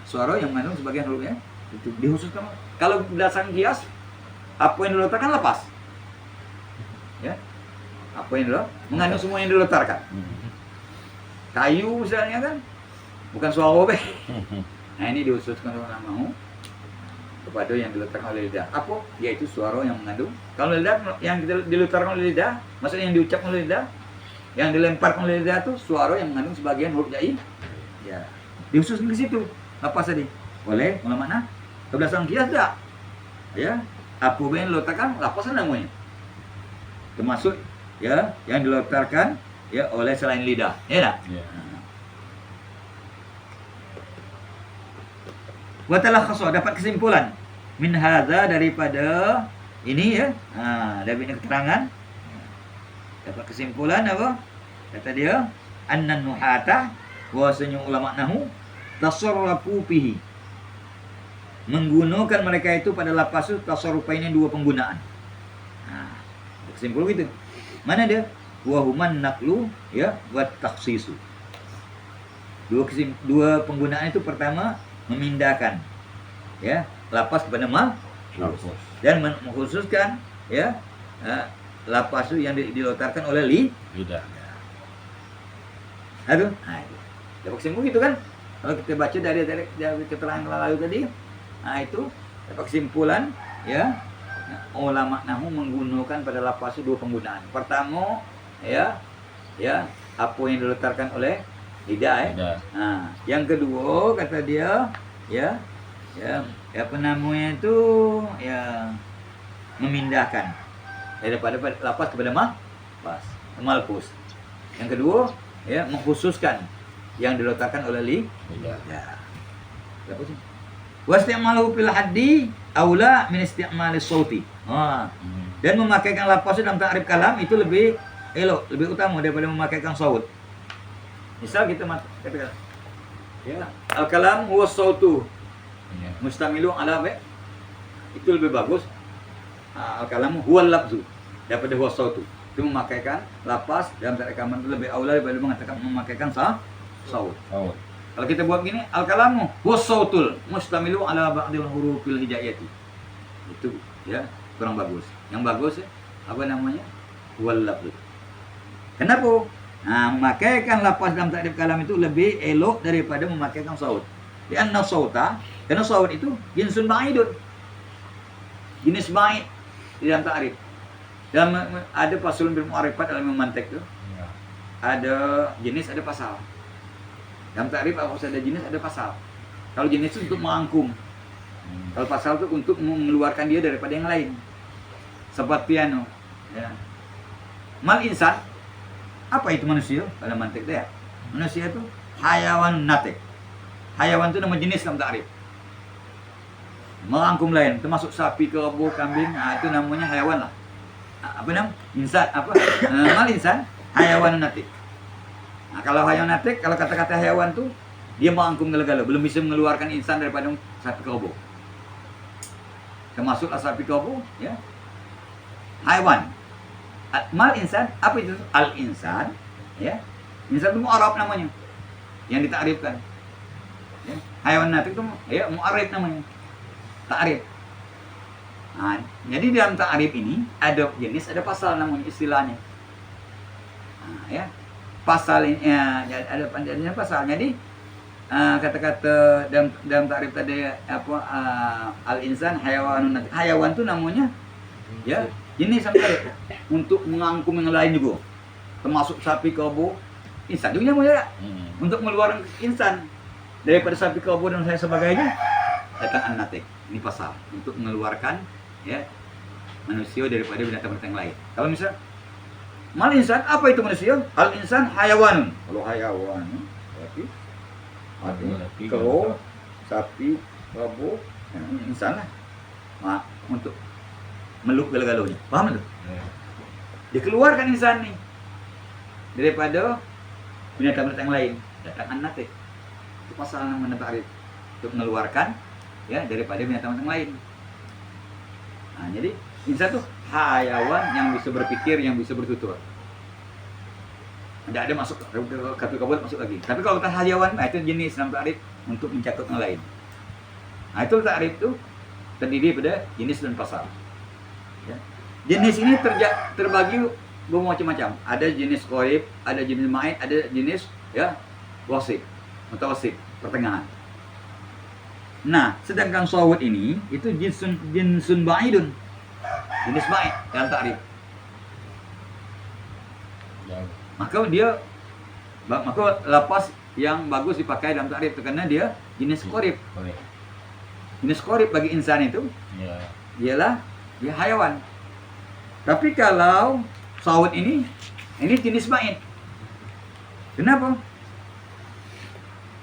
A: Suara yang mengandung sebagian hurufnya itu dikhususkan. Kalau berdasarkan kias, apa yang dilontarkan lepas. Ya. Apa yang mengandung semua yang dilontarkan. Kayu misalnya kan, bukan suara obek. Nah ini dikhususkan oleh namamu kepada yang dilontarkan oleh lidah. Apa? Yaitu suara yang mengandung. Kalau lidah yang dilontarkan oleh lidah, maksudnya yang diucapkan oleh lidah, yang dilemparkan oleh lidah itu suara yang mengandung sebagian huruf jai. Ya, dikhususkan ke situ. Apa tadi? Oleh ulama nah, berdasarkan kias tak? Ya, apa yang dilontarkan? Lapas namanya. Termasuk ya yang dilontarkan ya oleh selain lidah. Ya tak?
B: Ya.
A: Wa talakhasu, dapat kesimpulan min hadza daripada ini ya. Dari keterangan dapat kesimpulan apa? Kata dia annan nuhata, bahwasanya ulama nahu tasarrafu fihi, menggunakan mereka itu pada lapas itu tasarrufainnya dua penggunaan. Kesimpulan gitu. Mana dia? Wa human naqlu ya wa takhsisu. Dua penggunaan itu, pertama memindahkan ya lapas kepada
B: Lapas.
A: dan mengkhususkan ya lapas itu yang dilontarkan oleh
B: Lidah.
A: Aduh, itu. Dapat kesimpulan gitu kan? Kalau kita baca dari keterangan lalu tadi, itu dapat kesimpulan ya ulama nahu menggunakan pada lapas itu dua penggunaan. Pertama ya apa yang dilontarkan oleh lidah.
B: Lidah.
A: Yang kedua kata dia ya apa namanya itu ya memindahkan daripada lapas kepada malpus. Yang kedua ya mengkhususkan yang dilontarkan oleh
B: Lidah.
A: ya. Apa sih? Wa isti'maluhu fil haddi aula min isti'mali sauti. Dan memakaikan lapas dalam ta'rif kalam itu lebih elok, lebih utama daripada memakaikan saut. Misal kita katakan ya, al-kalam huwa sautu.
B: Ya.
A: Mustamilu ala ba? Itu lebih bagus. Al-kalam huwa lafzu daripada huwa sautu. Itu memakaikan lapas dalam ta'rif kalam itu lebih aula daripada memakaikan saut.
B: Oh.
A: Kalau kita buat gini, al-kalamu huwa sautul mustamilu ala ba'dil hurufil hijaiyati. Itu ya kurang bagus. Yang bagus ya, apa namanya? Huwal lafzu. Kenapa? Memakaikan lapas dalam ta'rif kalam itu lebih elok daripada memakaikan saut. Di anna sauta, karena saut itu jinsun ba'idun. Jenis ba'id di dalam ta'rif. Dalam ada pasul bil mu'arifat dalam memantek itu.
B: Ya.
A: Ada jenis, ada pasal. Dalam ta'rif harus ada jenis, ada pasal. Kalau jenis itu untuk merangkum. Kalau pasal itu untuk mengeluarkan dia daripada yang lain. Seperti ya. Mal insan, apa itu manusia? Pada mantik dia. Manusia itu hayawan natik. Hayawan itu nama jenis dalam ta'rif. Merangkum lain, termasuk sapi, kerbau, kambing, itu namanya hayawan lah. Apa nama? Insan, apa? Mal insan, hayawan natik. Kalau hayawan natik, kalau kata-kata hayawan tuh dia merangkum segala-gala, belum bisa mengeluarkan insan daripada sapi kerbau. Termasuklah sapi kerbau, ya. Hayawan. Mal insan, apa itu? Al insan, ya. Insan itu mu'arab namanya, yang ditakrifkan. Ya. Hayawan natik itu ya mu'arif namanya, takrif. Jadi dalam takrif ini ada jenis, ada pasal namanya istilahnya. Ya. Pasal ini ada panjangnya pasal. Jadi kata-kata dalam takrif tadi apa al-insan hayawanun natik. Hayawan itu namanya ya jenis sampai untuk mengangkum yang lain juga. Termasuk sapi, kerbau, insan juga namanya. Untuk mengeluarkan insan daripada sapi, kerbau dan lain sebagainya. Datang an-natik. Ini pasal untuk mengeluarkan ya manusia daripada binatang-binatang lain. Kalau misal mal insan, apa itu manusia? Al insan hayawanun. Kalau hayawan berarti kerbau, sapi, kerbau, insan lah. Untuk meluk gala-galanya. Paham tu? Dikeluarkan insan ni. daripada binatang-binatang lain. Datang anak itu pasal namanya ta'rif untuk mengeluarkan ya daripada binatang-binatang lain. Nah, jadi insan tuh hayawan yang bisa berpikir, yang bisa bertutur. Tidak ada masuk kata kabul masuk lagi. Tapi kalau kita hayawan, nah itu jenis dalam ta'rif untuk mencakup yang lain. Nah itu ta'rif itu terdiri pada jenis dan pasal. Ya. Jenis ini terbagi bermacam-macam. Ada jenis qorib, ada jenis ma'id, ada jenis ya wasif, mutawassit, pertengahan. Nah, sedangkan sawut ini itu jinsun ba'idun. Jenis ma'id dalam ta'rif.
B: Jauh.
A: Maka lapas yang bagus dipakai dalam ta'rif itu karena dia jenis qorib.
B: Boleh.
A: Jenis qorib bagi insan itu
B: Ya.
A: ialah dia hayawan. Tapi kalau sawut ini jenis ma'id. Kenapa?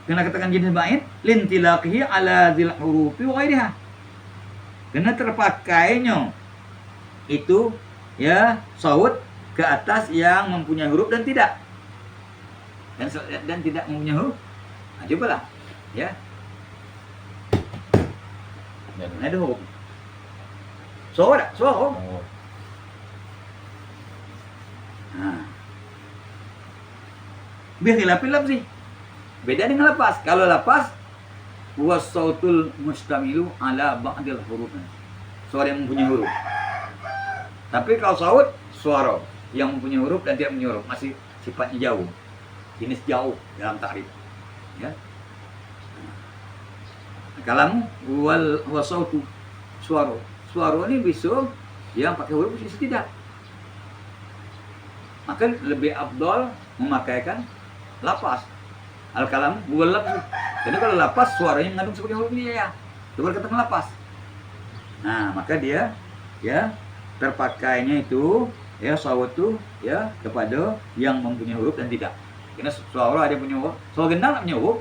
A: Kena katakan jenis ma'id lintilaqihi ala dzil hurufi wa ghairiha. Karena terpakainya itu ya sawut ke atas yang mempunyai huruf dan tidak. Dan tidak mempunyai huruf. Nah, cobalah ya.
B: Dan
A: Ada huruf. Suara tak? Suara.
B: oh,
A: Nah. Biar khilafin lafzi. Beda dengan lapas. Kalau lapas huwa sautul mustamilu ala ba'dil huruf. Suara yang mempunyai huruf. Tapi kalau saut suara yang mempunyai huruf dan tidak mempunyai huruf, masih sifatnya jauh. Jenis jauh dalam ta'rif. Ya. Kalam huwa sautu suara. Suara ini bisa yang pakai huruf bisa tidak. Maka lebih afdal memakaikan lapas. Al-kalam huwa lafz. Jadi kalau lapas suaranya mengandung sebagai huruf ini ya. Itu baru katakan lapas. Nah, maka dia ya terpakainya itu ya sawut itu ya kepada yang mempunyai huruf dan tidak. Karena suara ada punya huruf, suara gendang tak punya huruf,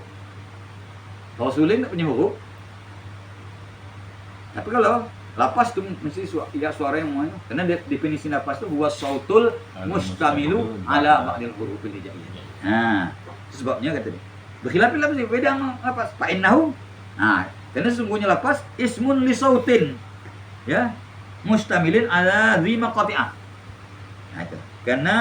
A: suara suling tak punya huruf. Tapi kalau lapas itu mesti suara yang mana? Karena definisi lapas itu huwa sautul mustamilu ala ba'dil hurufil hijaiyah. Nah, itu sebabnya kata dia. Berkhilaf sih beda sama lapas. Fa innahu. Nah, karena sesungguhnya lapas ismun li sautin. Ya, mustamilin ala dhi maqati'ah. Nah, itu. Karena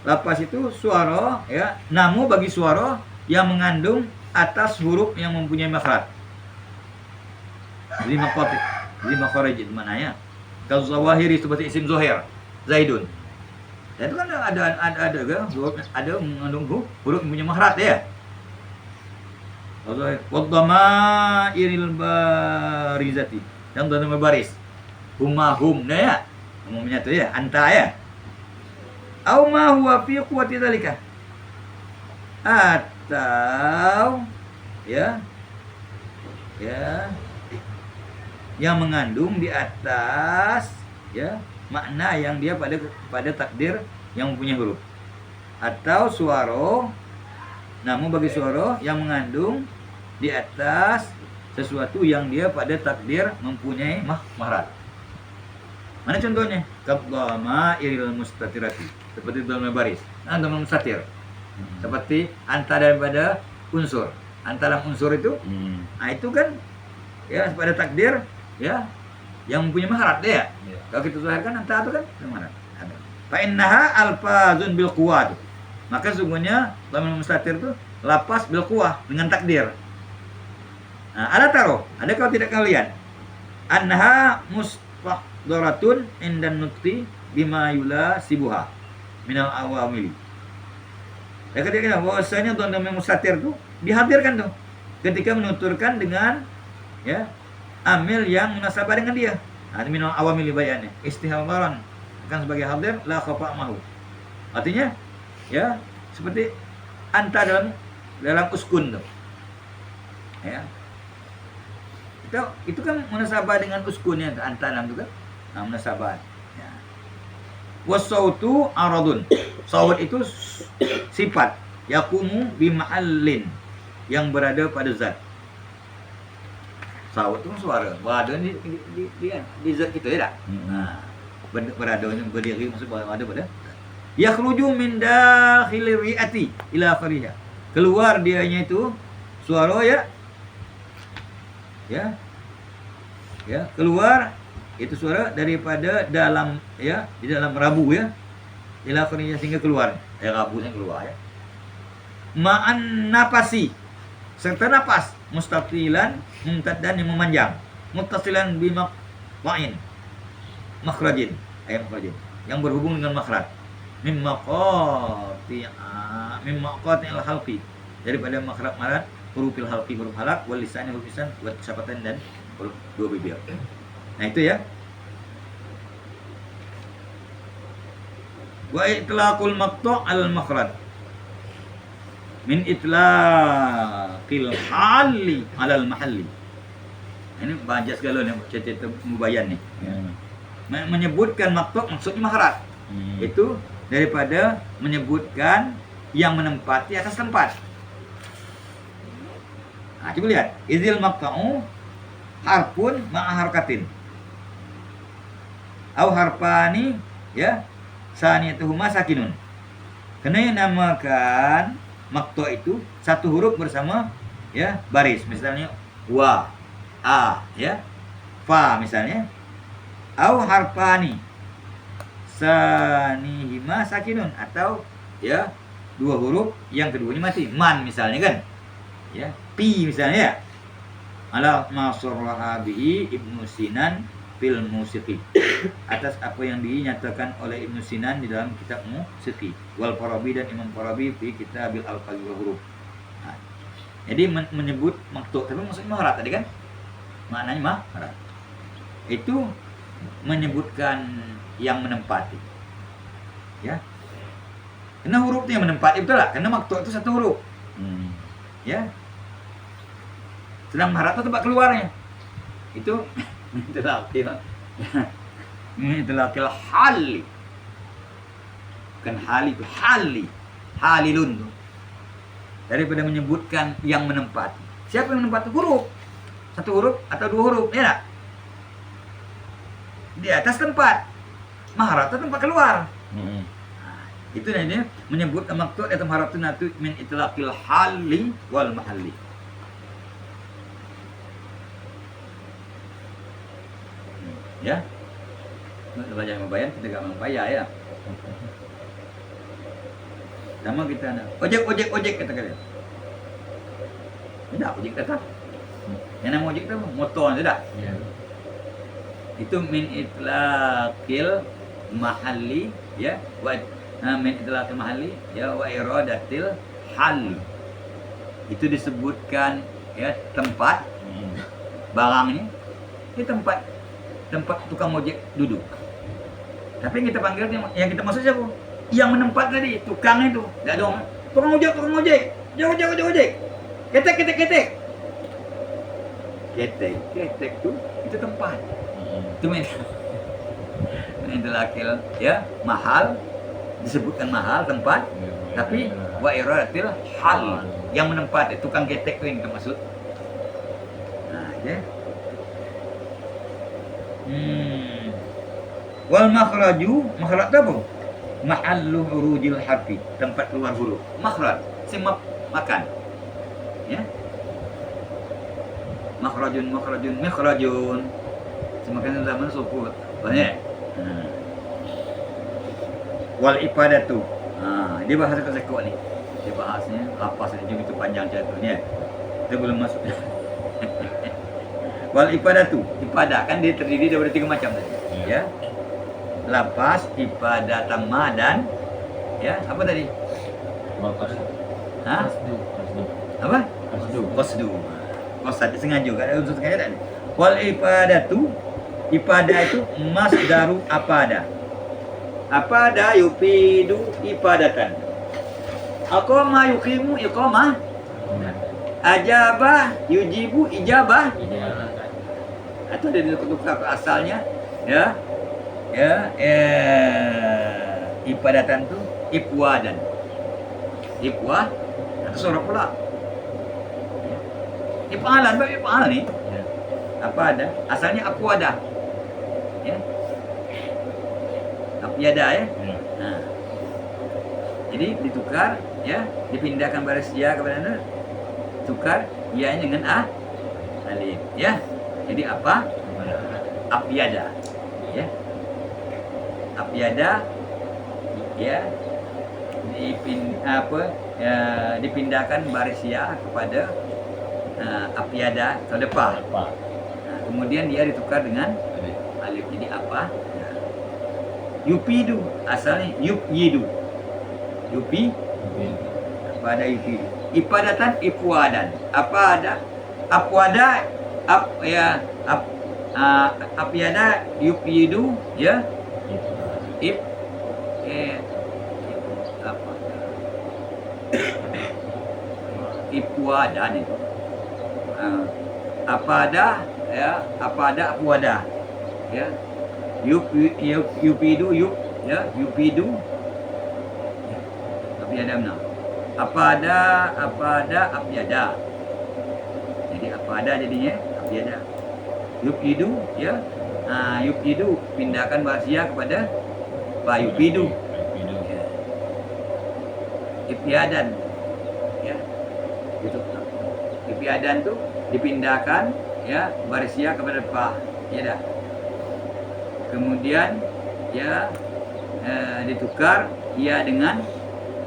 A: lapas itu suara ya, namu bagi suara yang mengandung atas huruf yang mempunyai makhraj. 5 qati, 5 kharaj itu maknanya. Kalau zawahiri seperti isim zahir, Zaidun. Dan itu kan ada mengandung huruf yang punya makhraj ya. Kalau wadhamairil barizati, yang dhamma baris. Hum ya. Umumnya itu ya, anta ya. Au ma huwa fi quwwati dzalika. Atau ya yang mengandung di atas ya makna yang dia pada takdir yang mempunyai huruf, atau suara namun bagi suara yang mengandung di atas sesuatu yang dia pada takdir mempunyai mahrat. Mana contohnya? Qabdama iril mustatirati, seperti dalam baris. Nah, dalam mustatir. Seperti antara daripada unsur. Antara unsur itu, nah itu kan ya pada takdir ya yang mempunyai mahrat dia.
B: Ya.
A: Kalau kita zahirkan antara itu kan mahrat. Fa innaha alfazun bil quwwah. Maka sungguhnya dalam mustatir itu lapas bil quwwah dengan takdir. Nah, ada kalau tidak kalian anha mustahdaratun indan nutqi bima yula sibuha minal awamili. Ya ketika bahwasanya dalam mustatir itu dihadirkan tuh ketika menuturkan dengan ya amil yang munasabah dengan dia. Nah, minal awamili bayannya istihdaran akan sebagai hadir la khafa mahu. Artinya ya seperti anta dalam uskun tuh. Ya. Itu kan munasabah dengan uskunnya anta dalam itu kan. Nah, munasabah. Ya. Wasautu aradun. Sawat itu sifat yakumu bima'allin yang berada pada zat. Sawat itu suara berada di zat kita ya tak? Nah, beradanya berdiri maksud berada pada. Yakhruju min dakhili ri'ati ila akhiriha. Keluar dianya itu suara ya. Keluar itu suara daripada dalam ya, di dalam rabu ya. Ila akhiriha sehingga keluar. Rabunya keluar ya. Ma'an nafasi serta napas mustatilan mumtaddan yang memanjang muttasilan bimaqain makhrajin yang berhubung dengan makhraj mimma qati'il halqi daripada makhraj hurufil halqi huruf halaq wal lisani huruf lisan wa syafatan dan huruf dua bibir. Nah itu ya. Wa itlaqul maqtu' al makhraj min itlaqil hali alal mahalli. Ini baca segala ni cerita mubayyan ni. Menyebutkan maqtu' maksudnya makhraj. Itu daripada menyebutkan yang menempati atas tempat. Nah, coba lihat. Izil maqtu'u harfun ma'a harkatin. Au harfani ya saniyatuhuma sakinun. Kena namakan maqtu' itu satu huruf bersama ya baris. Misalnya wa, a ya, fa misalnya. Au harfani sanihima sakinun, atau ya dua huruf yang keduanya mati. Man misalnya kan. Ya, pi misalnya ya. Ala masurraha bihi Ibnu Sinan fil musiqi. Atas apa yang dinyatakan oleh Ibnu Sinan di dalam kitab Musiqi. Wal Farabi dan Imam Farabi fi kitabil al-qalbi wa huruf. Nah, jadi menyebut maqtu', tapi maksudnya makhraj tadi kan? Maknanya makhraj. Itu menyebutkan yang menempati. Ya. Karena huruf itu yang menempati, betul lah. Karena maqtu' itu satu huruf. Ya. Sedang makhraj itu tempat keluarnya. Itu itlaqil hali. Bukan hali itu hali. Halilun. Daripada menyebutkan yang menempati. Siapa yang menempati? Huruf. Satu huruf atau dua huruf, ya tak? Di atas tempat. Makhraj itu tempat keluar. Nah, itu namanya menyebut maqtu' atau makhraj itu min itlaqil hali wal mahalli. Ya, belajar membayar kita gak membayar ya. Sama kita ada ojek kata kalian. Tidak ojek kata. Yang nama ojek itu motor tidak. Ya. Itu min itlaqil mahalli ya wa min itlaqil mahalli ya wa iradatil hal. Itu disebutkan ya tempat barangnya. Ini tempat tukang ojek duduk. Tapi yang kita panggil, yang kita maksud siapa? Yang menempat tadi, tukang itu. Enggak dong. Tukang ojek. Ojek. Ketek. Ketek itu tempat. Itu mendelakil ya, mahal, disebutkan mahal tempat, tapi wa iradatil hal, yang menempati tukang ketek itu yang kita maksud. Nah, ya. Wal makhraju, makhraj apa? Mahallu urujil harfi, tempat keluar huruf. Makhraj, simak makan. Ya. Makhrajun. Semakan zaman sebut. Banyak. Wal ibadatu. Dia bahasa keseko ni. Dia bahasnya apa saja itu panjang contohnya. Kita belum masuk. Wal ibadatu, ibadah kan dia terdiri daripada tiga macam tadi. Ya. Lapas, ibadah tamah dan ya, apa tadi? Hah? Apa? Qasdu. Qasad sengaja kan unsur sengaja tak? Wal ibadatu, ibadah itu masdaru apada. Apada yufidu ibadatan. Aqama yuqimu iqamah. Ajabah yujibu ijabah. Atau ada tukar asalnya ya ibadatan tu ibwadan atau surah pula ya. Ifalan ni apa ada asalnya apwada ya apyada ya. Jadi ditukar, ya, dipindahkan baris ya kepada nun, tukar ya dengan alif, ya. Jadi apa? Apiada, ya. Apiada, ya, dipindahkan baris ya kepada apiada atau depan.
B: Apa?
A: Nah, kemudian dia ditukar dengan alif. Jadi apa? Yupidu, asalnya yupidu. Yupi, apa ada yupidu. Ipadatan, ipuadan. Apa ada? Apuada, apiada, yupidu, ya. Ip, apa? Ipuadan itu. Apa ada, ya? Apa ada, apuada, ya. Yupidu, ya, yupidu. Apiada benar. Apa ada, apiada. Jadi apa ada jadinya apiada. Yupidu, ya. Yupidu pindahkan basia kepada Pak Yupidu. Ya. Ipiadan, ya. Gitu. Ipiadan tuh dipindahkan, ya, basia kepada Pak, ya dah. Kemudian, ya, ditukar ya dengan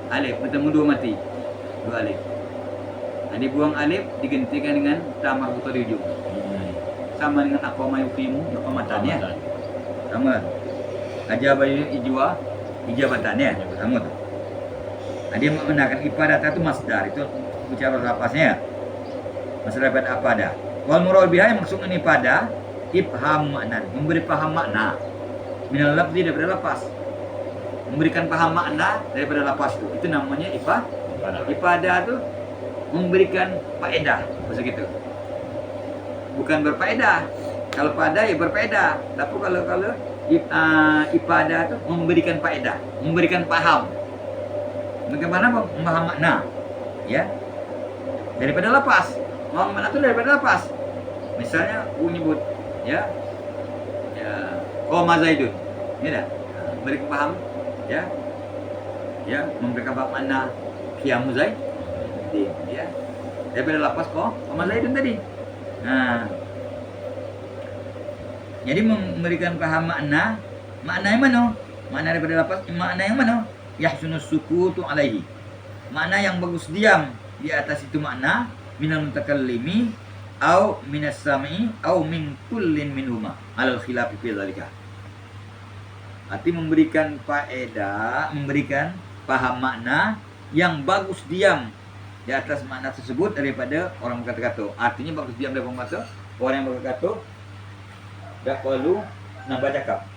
A: alif, bertemu dua mati, dua alif. Nah, dibuang alif, digantikan dengan tamah putar di ujung. Sama dengan aqama yuqimu, iqamatan, ya. Sama. Ajaba ijwa, ijabatan, ya. Sama tuh. Nah, dia menggunakan ipadata itu masdar, itu bicara lapasnya. Masdar pada apa ada. Wal murad biha yang maksud ini pada ifham makna, memberi paham makna. Minal lafzi daripada lapas. Memberikan paham makna daripada lapas itu namanya ipada itu memberikan faedah, bahasa gitu. Bukan berfaedah. Kalau pada ya berfaedah. Tapi kalau ipada itu memberikan faedah, memberikan paham. Bagaimana memaham makna, ya, daripada lapas. Memaham makna itu daripada lapas. Misalnya aku nyebut, ya, qoma Zaidun, ya dah, memberikan paham, ya, memberikan paham makna qiyamu Zaidin, ya, daripada lapas qoma Zaidun tadi. Nah, jadi memberikan paham makna yang mana? Makna daripada lapas, makna yang mana? Yahsunus sukutu alaihi, makna yang bagus diam di atas itu makna, minal mutakallimi au minas sami au min kullin minhuma alal khilafi fi dzalika. Arti memberikan faedah, memberikan paham makna yang bagus diam di atas makna tersebut daripada orang berkata-kata. Artinya bagus diam daripada orang berkata, orang yang berkata tak perlu nambah cakap.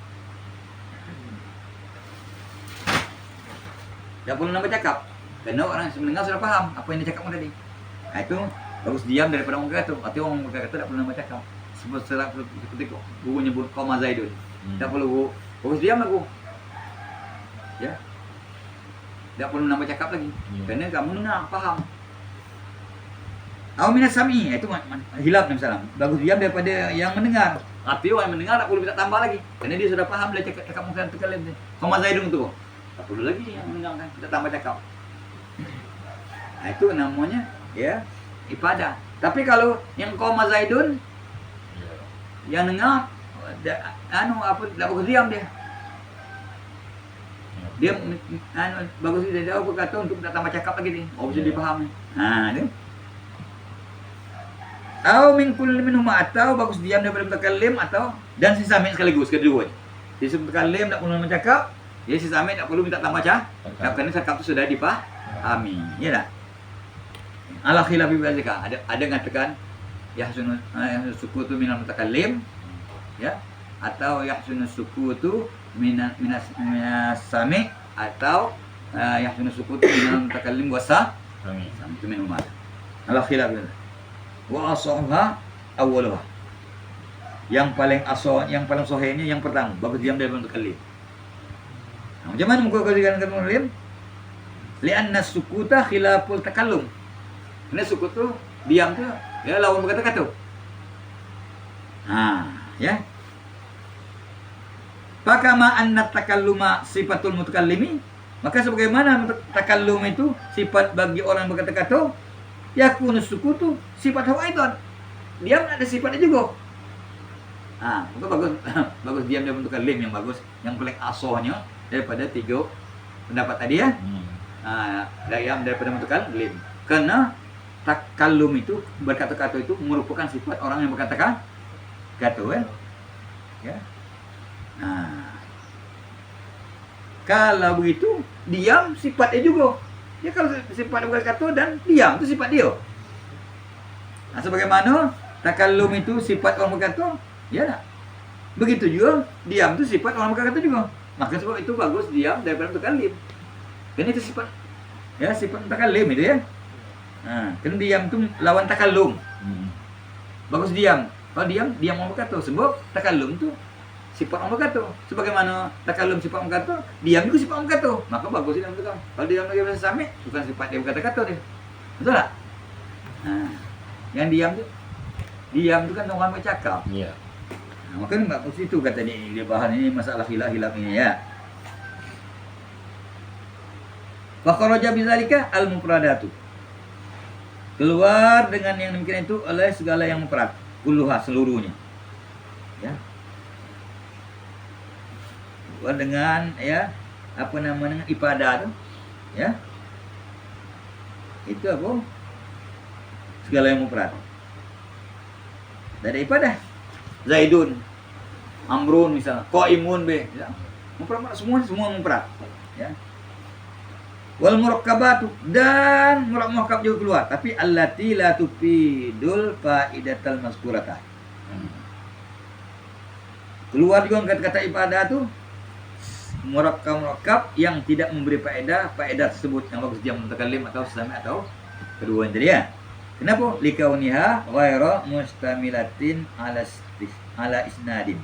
A: Tak perlu nambah cakap. Kerana orang yang mendengar sudah faham apa yang dicakapkan tadi. Nah, itu bagus diam daripada orang berkata. Artinya orang berkata tak perlu nambah cakap. Seperti guru nyebut qoma Zaidun. Tak perlu bagus diam aku. Ya. Tak perlu nambah cakap lagi. Kerana kamu dengar, faham. Au minas sami, itu hilaf Nabi sallam. Bagus diam daripada yang mendengar. Artinya orang yang mendengar tak perlu minta tambah lagi. Kerana dia sudah faham dia cakap mungkin terkalim dia. Qoma Zaidun tu. Tak perlu lagi yang mendengar kan, kita tambah cakap. Nah, itu namanya, ya, ibadah. Tapi kalau yang qoma Zaidun, yang dengar, tak bagus diam dia. Dia bagus dia berkata untuk tak tambah cakap lagi ni. Oh, bisa dipahami. Dia. Atau min kulli minhuma, atau bagus diam daripada mutakallim, atau dan si sami sekaligus kedua. Dia mutakallim tak perlu mencakap, dia si sami tak perlu minta tambah cakap. Kerana cakap tu sudah dipahami. Ya tak? Ala khilafi dzalika, ada mengatakan yahsunu sukutu minal mutakallim, ya, atau yahsunu sukutu minas sami, atau yahsunu sukutu minal mutakallim wasa sami. Itu min umar. Ala khilafi. Wa asahha awwaluha. Yang paling sahihnya yang pertama, bagus diam daripada mutakallim. Nah, macam mana muka kalian kata mutakallim? Li'anna sukuta khilaful takallum. Karena sukut tu diam tu ya lawan berkata-kata. Ya. Pakama anna takalluma sifatul mutakallimi, Maka sebagaimana takallum itu sifat bagi orang yang berkata-kata, yakunu sukutu sifat aidan. Diam ada sifatnya juga. Maka bagus bagus diam dia bentuk lim yang bagus, yang paling asohnya daripada 3 pendapat tadi ya. Diam daripada bentuk lim. Karena takallum itu berkata-kata itu merupakan sifat orang yang berkata-kata kan. Ya. Kalau begitu, diam sifatnya juga. Ya kalau sifat berkata dan diam itu sifat dia. Sebagaimana takallum itu sifat orang berkata, ya tak? Begitu juga diam itu sifat orang berkata juga. Maka sebab itu bagus diam daripada mutakallim. Kan itu sifat ya sifat mutakallim itu ya. Kan diam itu lawan takallum. Bagus diam. Kalau diam orang berkata. Sebab takallum itu sifat orang berkata. Sebagaimana takallum sifat orang berkata, diam juga sifat orang berkata. Maka bagus diam itu kan. Kalau diam lagi bahasa sami, bukan sifat dia berkata-kata dia. Betul tak? Yang diam itu kan orang bercakap.
B: Iya.
A: Maka maksud itu kata dia bahan ini masalah hilaf ini ya. Wa kharaja bizalika al-mufradatu. Keluar dengan yang demikian itu oleh segala yang mufrad, kulluha seluruhnya. Ya. Keluar dengan ya apa namanya ibadah itu ya. Itu apa? Segala yang mufrad. Dari ibadah. Zaidun, Amrun misalnya, Qaimun be, ya. Mufrad semua mufrad, ya. Wal murakkabatu dan murakkab juga keluar, tapi allati la tufidul faidatal mazkurata. Keluar juga kata-kata ibadah tuh murakkab yang tidak memberi faedah tersebut yang bagus dia mutakallim atau sami atau kedua tadi ya. Kenapa? Likauniha ghairu mustamilatin ala isnadin.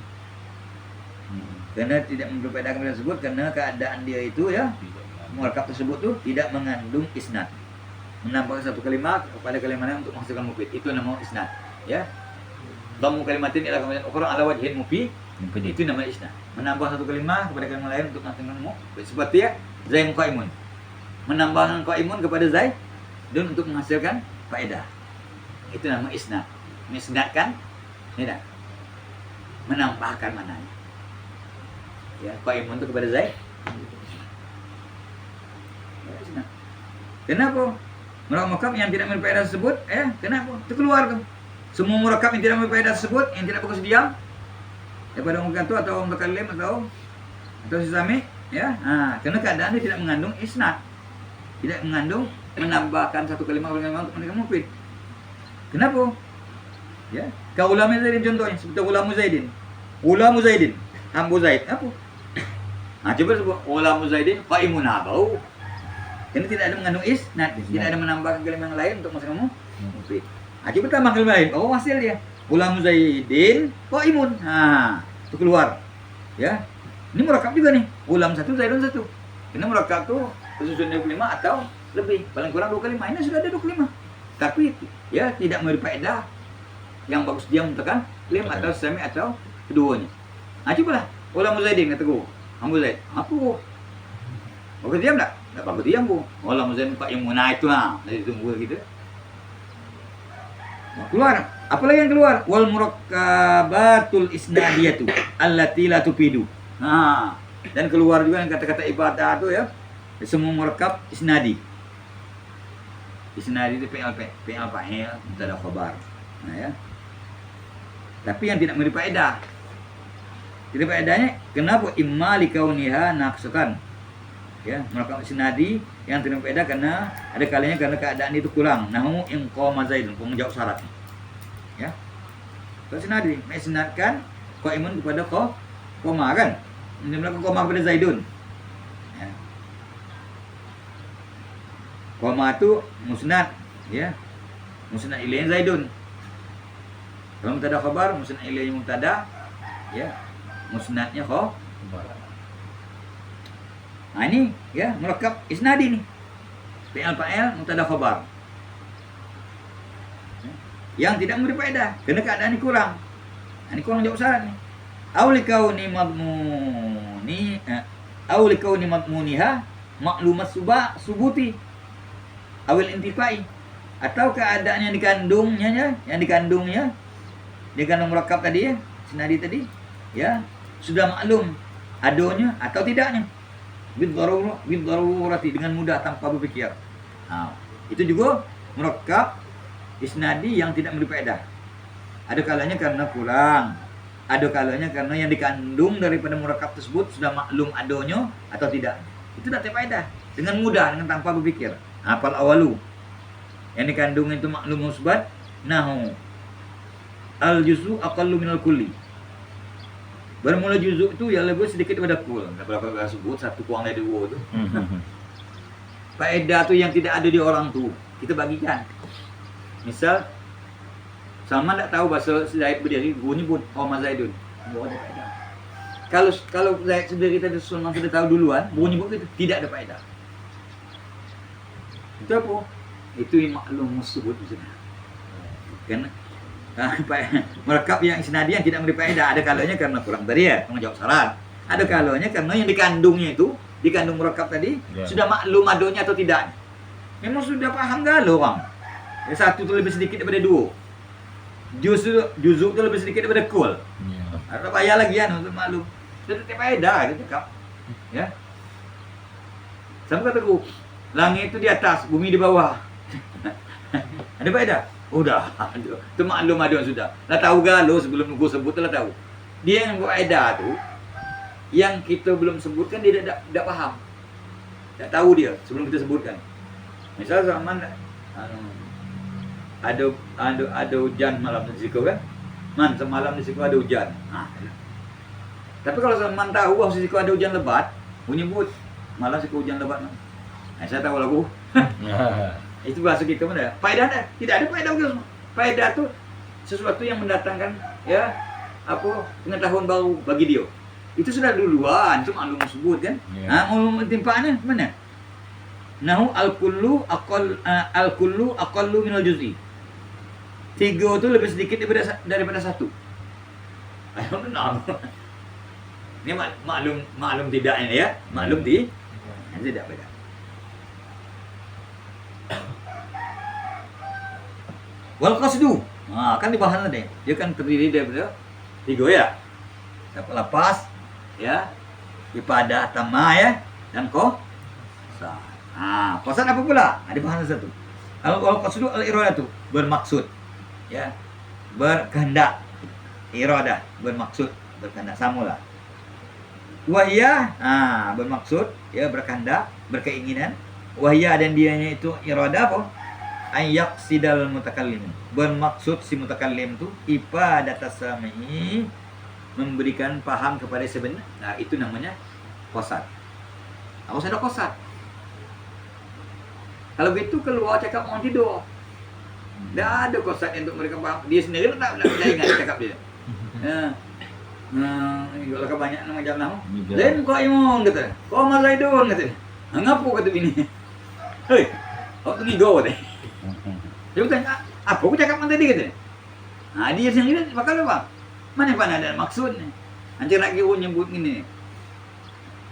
A: Karena tidak memperbedakan kepada tersebut karena keadaan dia itu ya murakab tersebut tuh tidak mengandung isnad. Menambahkan satu kalimat kepada kalimat lain untuk menghasilkan mufid. Itu nama isnad, ya. Dhammu kalimatin ila kalimatin ukhra ala wajhin mufid. Itu nama isnad. Menambah satu kalimat kepada kalimat lain untuk menghasilkan mufid. Seperti ya Zaid qaimun. Menambahkan qaimun kepada Zaid dan untuk menghasilkan faedah. Itu nama isnad. Isnadkan tidak menambahkan mananya. Ya, qaimun itu kepada Zaid. Ya, isnad. Kenapa? Murakab yang tidak memiliki faedah tersebut, kenapa? Itu keluar tuh. Semua murakab yang tidak memiliki faedah tersebut, yang tidak bagus diam, daripada orang kantor atau orang mutakallim atau sisami, ya. Karena keadaan dia tidak mengandung isnad. Tidak mengandung menambahkan satu kalimat untuk menambahkan mufid. Kenapa? Ya, kaulamu Zaidin contohnya seperti ulamu Zaidin. Ulamu Zaidin, Ambu Zaid. Apa? Coba sebut ulamu Zaidin qaimun abau. Ini tidak ada mengandung isnad, tidak ada menambahkan kalimat yang lain untuk masuk mufid. Coba tambah kalimat lain. Oh, hasil dia. Ulamu Zaidin qaimun. Itu keluar. Ya. Ini murakab juga nih. Ulam satu, Zaidun satu. Ini murakab tuh susunan 25 atau lebih, paling kurang 25. Ini sudah ada 25. Tapi ya tidak memberi faedah yang bagus dia menentukan lim atau sami atau keduanya. Cobalah ulamu Zaidin kata gua. Ambu Zaid. Apa gua? Bagus diam enggak? Enggak bagus diam gua. Ulamu Zaidin Pak Imuna itu dari tunggu gitu. Keluar. Apalagi yang keluar? Wal murakkabatul isnadiyatu allati la tufidu. Dan keluar juga yang kata-kata ibadah itu ya. Semua murakkab isnadi. Isnadi itu PL fa'il, mubtada khabar. Ya. Tapi yang tidak memberi faedah. Tidak faedahnya kenapa? Imma likauniha naqsukan. Ya, murakkab isnadi yang tidak faedah karena ada kalinya karena keadaan itu kurang. Nahu in qama Zaidun, menjawab syarat. Ya. Kalau isnadi mengisnadkan qaimun kepada qoma kan? Ini melakukan qoma kepada Zaidun. Ya. Qoma itu musnad, ya. Musnad ilaih Zaidun. Kalau mubtada khabar, musnad ilaih mubtada, ya. Musnadnya khabar. Ini ya murakkab isnadi nih. Fa'il mubtada khabar. Yang tidak memberi faedah karena keadaan ini kurang. Ini kurang jawab syarat nih. Au likauni madmuniha maklumat subuti awil intifai, atau keadaan yang dikandungnya murakkab tadi ya, sinadi tadi ya, sudah maklum adonya atau tidaknya, bid-darurati, dengan mudah tanpa berpikir. Nah, itu juga murakkab isnadi yang tidak memberi faedah. Ada kalanya karena kurang, ada kalanya karena yang dikandung daripada murakkab tersebut sudah maklum adonya atau tidak. Itu tidak faedah, dengan mudah, dengan tanpa berpikir. Apal awalu, yang dikandung itu maklum musbat, nahu al juz'u aqallu minal kulli. Bermula juz'u itu yang lebih sedikit daripada kul. Berapa sebut satu kurang dari dua itu. Faedah itu yang tidak ada di orang tu, kita bagikan. Misal Salman tak tahu bahasa Zaid berdiri, bunyi pun Omar Zaidun. Ada faedah. Kalau Zaid sendiri tadi Salman sudah tahu duluan, bunyi pun itu tidak ada faedah. Itu apa? Itu yang maklum tersebut sudah. Karena murakkab yang isnadi yang tidak memberi faedah, ada kalanya karena kurang tadi ya, menjawab syarat. Ada kalanya karena yang dikandungnya itu, dikandung murakkab tadi sudah maklum adonya atau tidak. Memang sudah paham galau orang. Yang satu itu lebih sedikit daripada dua. Juzuk itu lebih sedikit daripada kul. Ada payah lagi kan untuk maklum. Sudah tidak faedah gitu cakap. Ya. Sama kataku, langit itu di atas, bumi di bawah. Ada faedah? Udah, itu maklum ada sudah. Dah tahu galau sebelum aku sebut lah tahu. Dia yang faedah tu, yang kita belum sebutkan dia tidak paham. Tak tahu dia sebelum kita sebutkan. Misal zaman ada hujan malam di situ kan? Man, semalam di situ ada hujan. Nah, tapi kalau zaman tahu bahwa di situ ada hujan lebat, menyebut malam situ hujan lebat. Nah, saya tahu lagu. Itu bahasa kita mana? Faedah ada? Tidak ada faedah begitu. Faedah itu sesuatu yang mendatangkan ya apa pengetahuan baru bagi dia. Itu sudah duluan, itu maklum sebut kan? Nah, maklum timpaannya mana? Nahu al-kullu aqallu minal juz'i. 3 itu lebih sedikit daripada 1. Ayo benar. Ini maklum tidak ini ya? Maklum tidak beda. Wal qasdu. Nah, kan dibahas tadi. Dia kan terdiri daripada 3 ya. Lepas ya, ibadah tamah ya, dan qasad. Ah, qasad apa pula? Ada bahasan satu. Wal qasdu al iradatu, bermaksud. Ya. Berkehendak. Iradah, bermaksud, berkehendak samalah. Wahya, bermaksud, ya berkehendak, berkeinginan. Wahya dan dianya itu iradah apa? Ayak sidal mutakallim, bermaksud si mutakallim tu ibadat sami, memberikan paham kepada sebenar. Nah, itu namanya qasad. Harus ada qasad. Kalau begitu keluar cakap orang tidur. Tidak ada qasad untuk mereka paham. Dia sendiri tak ingat cakap dia. Kalau kebanyak nama jalan lain kau imam kata. Kau Mazaidun kata. Ngapu kata bini. Hei, kau tu gigo kata. Dia bertanya, apa aku cakap tadi kata. Nah, dia sendiri bakal apa? Mana ada maksudnya? Nanti lagi aku nyebut gini.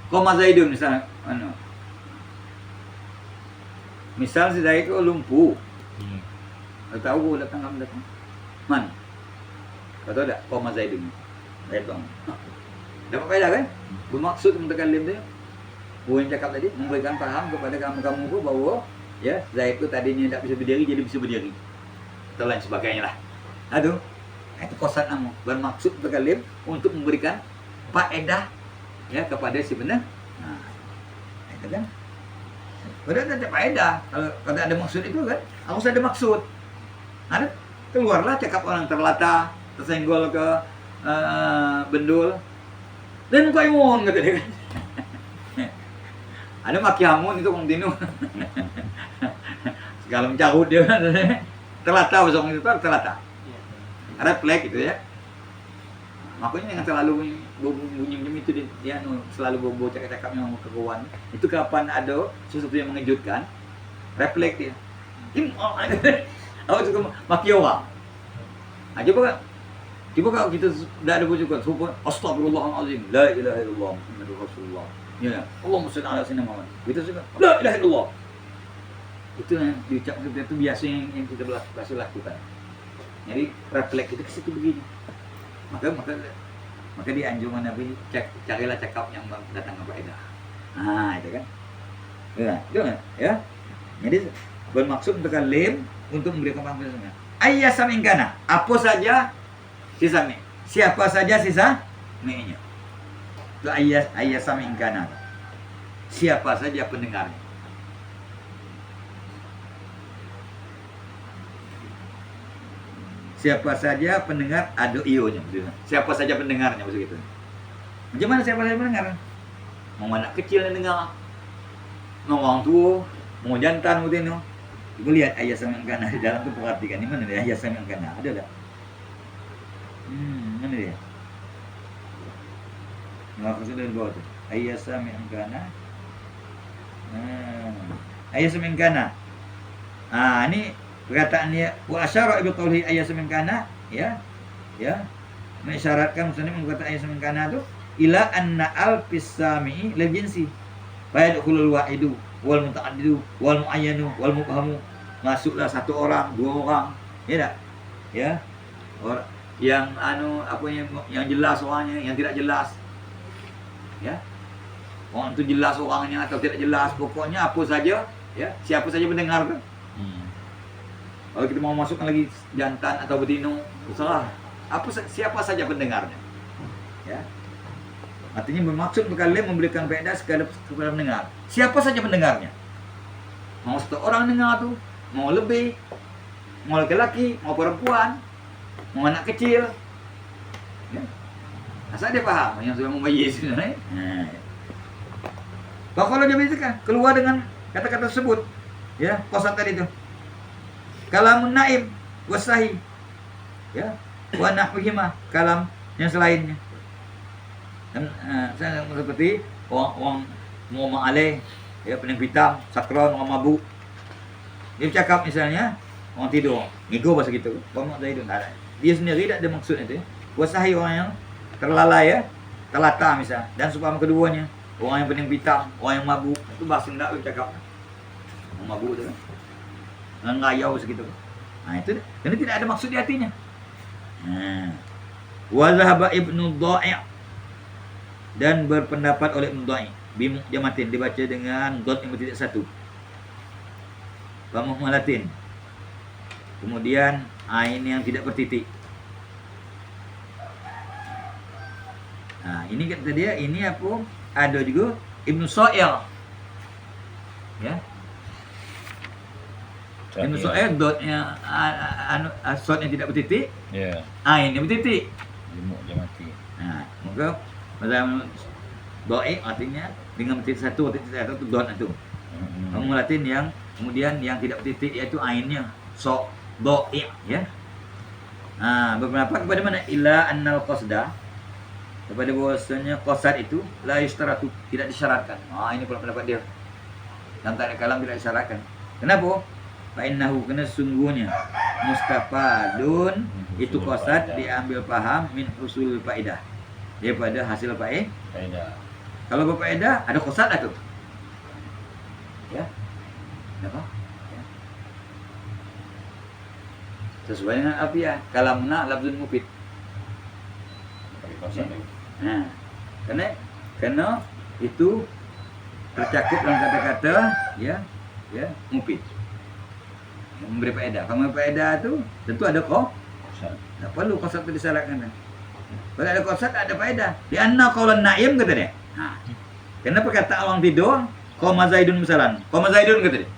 A: Kau Mazaidun misalnya, misal si Zaid itu lumpuh. Tahu aku datang. Man, kau tahu tak? Kau Mazaidun. Zaid bang. Dapat faedah kan? Bermaksud mutakallim dia. Bukan cakap tadi memberikan paham kepada kamu tu bahawa ya Zaid itu tadinya tidak bisa berdiri jadi bisa berdiri. Atau lain sebagainya lah. Aduh, itu qasad nama. Bermaksud mutakallim untuk memberikan faedah ya kepada si benar. Nah, itu kan. Padahal tak ada faedah. Kalau ada maksud itu kan, harus ada maksud. Ada keluarlah cakap orang terlata, tersenggol ke bendul. Dan kau imun kata dia kan. Ada maki hamun itu kontinu. Segala mencarut dia kan. Terlata bahasa orang itu terlata. Ada plek gitu ya. Makanya jangan selalu bunyi-bunyi itu dia selalu bobo cakap-cakap yang kekawan. Itu kapan ada sesuatu yang mengejutkan, refleks dia. Awak juga maki orang. Coba kalau kita tidak ada bersyukur, astagfirullahaladzim, la ilaha illallah, Muhammadur Rasulullah. Ya, Allahumma shalli ala sayyidina Muhammad. Kita suka la ilaha illallah. Itu yang diucap seperti itu biasa yang kita biasa lakukan. Jadi refleks kita ke situ begini. Maka di anjuran Nabi carilah cakap yang datang ke faedah. Nah, itu kan. Ya, itu kan? Ya. Jadi bermaksud mutakallim untuk memberikan pemahaman. Ayyasam ingkana, apa saja sisa mi. Siapa saja sisa mi-nya. Itu ayyasam ingkana. Siapa saja pendengarnya. Siapa saja pendengar ada ionya maksudnya. Siapa saja pendengarnya maksud gitu. Macam mana siapa saja pendengar? Mau anak kecil yang dengar. Mau orang tua, mau jantan mungkin no. Ibu lihat ayat sama kana di dalam tu perhatikan di mana dia ayat sama kana ada tak? Mana dia? Nah, sudah di bawah tu. Ayat sama kana. Ayat sama kana. Ini perkataannya wa asyara bi qawli ayyasamin kana ya mengisyaratkan maksudnya mengatakan ayyasamin kana itu ila anna al fisami lil jinsi fa yadkhulul wahidu wal mutaaddidu wal muayyanu wal mubhamu, masuklah satu orang, dua orang, ya tak? Ya. Orang yang yang jelas orangnya, yang tidak jelas. Ya. Orang itu jelas orangnya atau tidak jelas, pokoknya apa saja, ya, siapa saja mendengar tu. Kalau kita mau masukkan lagi jantan atau betina, terserah. Siapa saja pendengarnya. Ya. Artinya bermaksud mutakallim memberikan faedah kepada pendengar. Siapa saja pendengarnya. Mau satu orang dengar tu, mau lebih, mau laki-laki, mau perempuan, mau anak kecil. Ya. Asal dia faham yang sudah memayyiz sebenarnya. Kalau dia bisa keluar dengan kata-kata tersebut, ya, qasad tadi itu. Kalamun naim wasahi, ya, wa nahwihima, kalam yang selainnya. Dan saya seperti orang ngomong aleh, ya, pening hitam, sakron, orang mabuk. Dia bercakap misalnya orang tidur, ngigo bahasa gitu. Ngomong dari itu tak ada. Dia sendiri tak ada maksud itu. Wasahi orang yang terlalai, ya, terlata misal, dan supaya keduanya orang yang pening hitam, orang yang mabuk, itu bahasa ndak bercakap. Orang mabuk tu kan. Ngayau segitu. Itu karena tidak ada maksud di hatinya. Wa zahaba Ibnu Dha'i, dan berpendapat oleh Ibnu Dha'i bimu'jamatin, dibaca dengan dot yang bertitik satu. Wa muhmalatin. Kemudian ain yang tidak bertitik. Ini kata dia, ini apa? Ada juga Ibnu Sha'il. Ya. Ibnu Sha'il dotnya shot yang tidak bertitik. Ya. Ain yang bertitik.
B: Mu'jamati.
A: Maka pada Dha'i artinya dengan bertitik satu itu dot itu. Kamu latin yang kemudian yang tidak bertitik yaitu ainnya so Dha'i, ya. Berpendapat kepada mana? Illa annal qasda, kepada bahwasanya qasad itu la yustaratu, tidak disyaratkan. Ini pula pendapat dia. Dalam tanda kalam tidak disyaratkan. Kenapa? Fa'innahu, kena sungguhnya mustafadun, itu qasad diambil paham min usul faedah, daripada hasil faedah. Kalau berfaedah ada qasad atau? Ya. Apa? Ya. Sesuai dengan afiah, kalamna lafzun mufid. Ya. Karena itu tercakup dalam kata-kata ya mufid. Memberi faedah. Kalau memberi faedah itu tentu ada qasad. Tak perlu qasad itu disyaratkan. Kalau ada qasad ada faedah. Di anna qaulan naim kata dia. Karena perkataan orang tidur, qama zaidun misalan. Qama zaidun kata dia.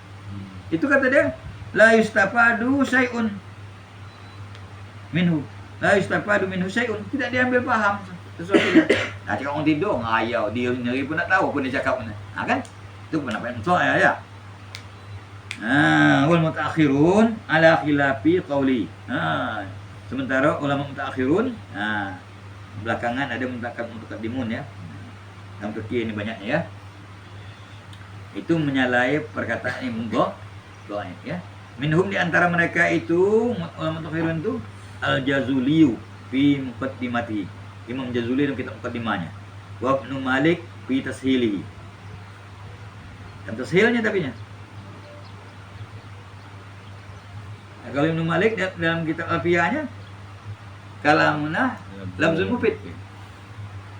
A: Itu kata dia la yustafadu syai'un minhu. La yustafadu minhu syai'un, tidak diambil paham sesuatu. Cakap orang tidur ngayau, dia sendiri pun tak tahu apa dia cakap mana. Kan? Itu pendapat Musa ya. Wal mutaakhirun ala khilafi qawli. Sementara ulama mutaakhirun, belakangan ada mutaqaddimun, ya. Dalam fikih ini banyaknya, ya. Itu menyalahi perkataan Imam Dha'i, ya. Minhum di antara mereka itu ulama mutaakhirun itu Al-Jazuliyu fi muqaddimati. Imam Jazuli dalam kitab muqaddimahnya. Wa Ibnu Malik fi tashilihi. Dan tashilnya tapi nya. Nah, kalau Ibnu Malik dalam kitab Alfiyahnya kalamuna lamzul mufid.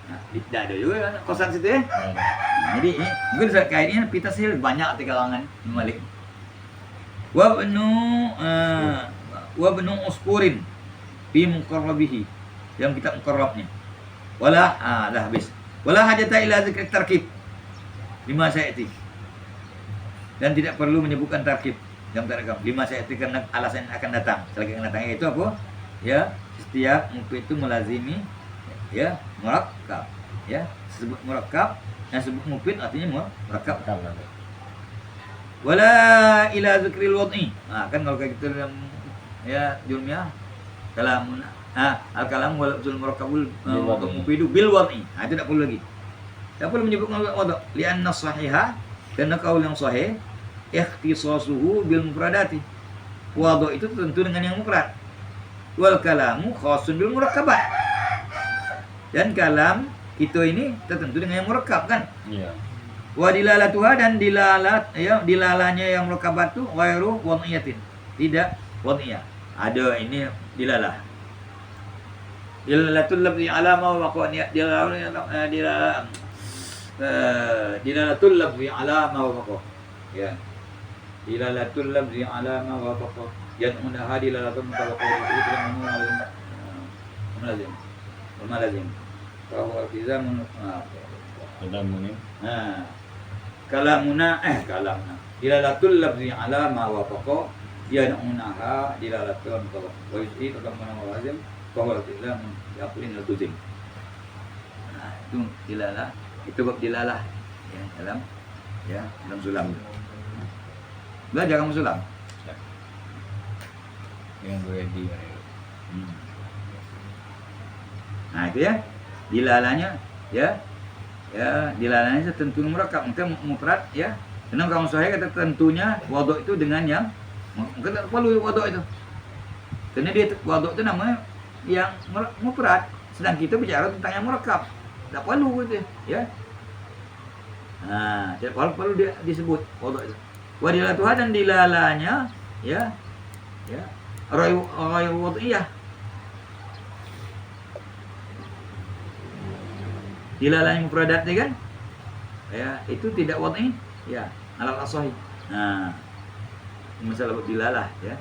A: Nah, tidak ada juga kan kosan situ ya. Nah, jadi ini mungkin kayak ini fi tashil banyak di kalangan Ibnu Malik. Wa bnu uskurin fi muqarrabihi, yang kitab muqarrabnya. Wala dah habis. Wala hajata ila zikri tarkib lima sayati. Dan tidak perlu menyebutkan tarkib yang terekam lima sayati karena alasan akan datang. Selagi akan datang itu apa? Ya, setiap mufid itu melazimi ya murakkab. Ya, sebut murakkab, yang sebut mufid artinya murakkab. Wala ila zikril wad'i. Nah, kan kalau kayak gitu dalam ya jurmiyah kalamun al kalam wal usul murakkabul mufidu bil wad'i. Nah, itu tidak perlu lagi. Tidak perlu menyebutkan wad'i li'anna sahiha, karena kaul yang sahih ikhtisasuhu bil mufradati. Wad'i itu tentu dengan yang mufrad. Wal kalamu khasun bil murakkabat. Dan kalam itu ini tertentu dengan yang murakkab kan?
B: Iya.
A: Wa dilalatuha, dan dilalat ya dilalanya yang murakabat tu ghairu wad'iyatin, tidak wad'iyah. Ada ini dilalah. Dilalatul lafzi ala ma waqa dilalatul lafzi ala ma waqa. Ya. Dilalatul lafzi ala ma waqa. Yan unaha dilalatul mutawaqqa itu lazim. Lazim. Bahwa kita
B: Kedamun
A: kalamuna dilalatul lafzi ala ma wafaqa yan'unaha dilalatul mutawaq wa yusi tadammun wa lazim fa huwa ilzam yaqulin al-tuzim. Nah, itu dilalah, itu bab dilalah ya dalam sulam. Belajar kamu sulam.
B: yang ready.
A: Nah, itu ya dilalahnya ya dilalahnya tentu murakkab, mungkin mufrad ya. Karena kamu sahih kata tentunya wadhu itu dengan yang mungkin tak perlu wadhu itu. Karena dia wadhu itu namanya yang mufrad, sedang kita bicara tentang yang murakkab. Tak perlu gitu ya. Nah, tidak perlu dia disebut wadhu itu. Wa dilalatuha, dan dilalahnya ya ghairu wad'iyah. Dilalahnya mufradat kan? Ya, itu tidak wad'i ya, alal asahi. Nah, masalah dilalah ya.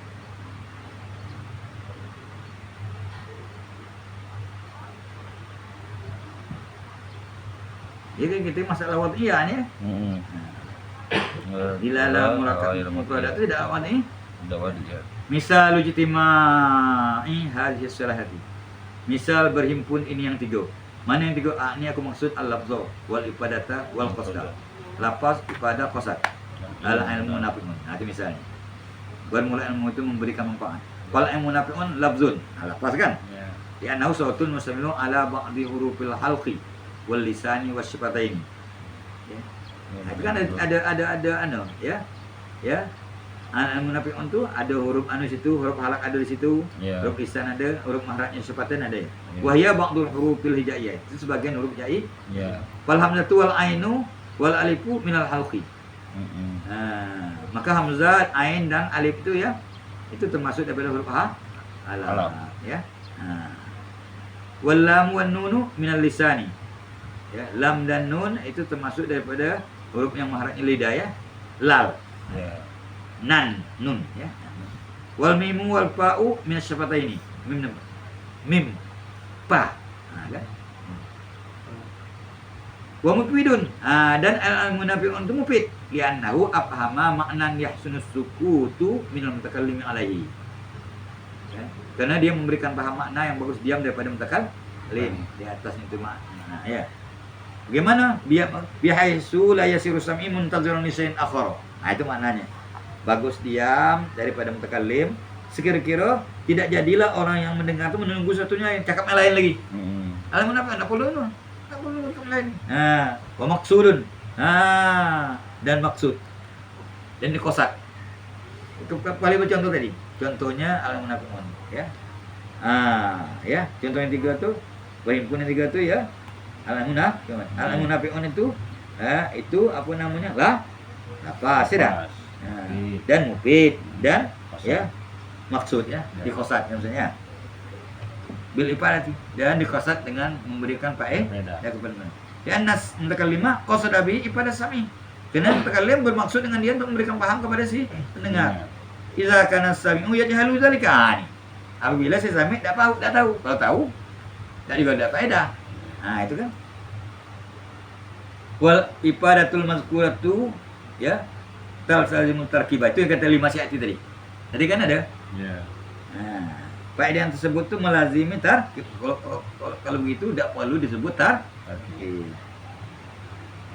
A: Jadi kita masalah wad'iyah ya. Dilalah mufradat itu tidak wad'i.
B: Tidak wad'i.
A: Misal ijtima'i hadhihi salahati. Misal berhimpun ini yang tiga. Mana yang tiga? Ini aku maksud al-lafzu wal ifadata wal qasda. Lafaz, ifadah, qasad. Al-ilmu nafi'un. Nah, itu misalnya. Bermula ilmu itu memberikan manfaat. Kalau ilmu nafi'un lafzun. Nah, lafaz kan?
B: Ya.
A: Di annahu sawtun mustamilun ala ba'di hurufil halqi wal lisani wasyifataini. Ya. Nah, itu kan ada anu ya. Ya. Ilmu nafi'un tu ada huruf anu situ, huruf halak ada di situ, huruf lisan ada, huruf mahraknya syifatan ada. Wahya ba'dul hurufil hijaiyah. Itu sebagian huruf hijaiyah.
B: Ya.
A: Wal hamzatu wal ainu wal alifu minal halqi. Maka hamzah, ain dan alif itu ya, itu termasuk daripada huruf halak ya. Wal lam wan nunu minal lisani. Ya, lam dan nun itu termasuk daripada huruf yang mahraknya lidah ya. Lal.
B: Ya.
A: Nan, nun ya. Wal mimu wal fa'u min asyafataini. Mim pa. Nah, kan? Wa mufidun. Dan al-munafiqun itu mufid li'annahu afhama maknan yahsunus sukutu minal mutakallimi alaihi. Ya. Karena dia memberikan paham makna yang bagus diam daripada mutakallim. Di atasnya itu makna. Nah, ya. Bagaimana? Bihaisu la yasiru sam'i muntazirun lisain akhar. Nah, itu maknanya. Bagus diam daripada mutakallim, sekira-kira tidak jadilah orang yang mendengar itu menunggu satunya yang cakap yang lain lagi. Alamun apa? Tak perlu no. Tak perlu cakap lain. Wa maksudun. Dan maksud. Dan dikosak. Itu paling contoh tadi. Contohnya al-munafiqun ya. Ya, contoh yang tiga tuh, berhimpun yang tiga tuh ya. Al-munafiqun. Al-munafiqun itu apa namanya? Lafaz ya. Nah, dan mufid dan ya maksud ya dikosat maksudnya bil iparati dan dikosat dengan memberikan faedah kepada ya nas mutakallimah qasada bi ipada sami karena mutakallim bermaksud dengan dia untuk memberikan paham kepada si pendengar. Idza kana sami'u yajhalu dzalika. Apabila si sami tidak tahu, kalau tahu tidak juga ada faedah. Nah, itu kan. Wal ifadatul mazkuratu ya talzimut tarkibah itu yang kata 5 syarat itu tadi. Tadi kan ada.
B: Ya.
A: Nah, faedah yang tersebut tuh melazimi kalau begitu tidak perlu disebut tarkib.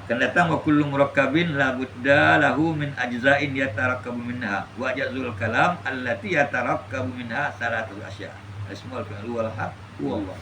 A: Akan datang wa kullu murakkabin la budda lahu min ajza'in yatarakkabu minha wa ajzul kalam allati yatarakkabu minha salatu asya. Ismul fi'lu wal haq huwa Allah.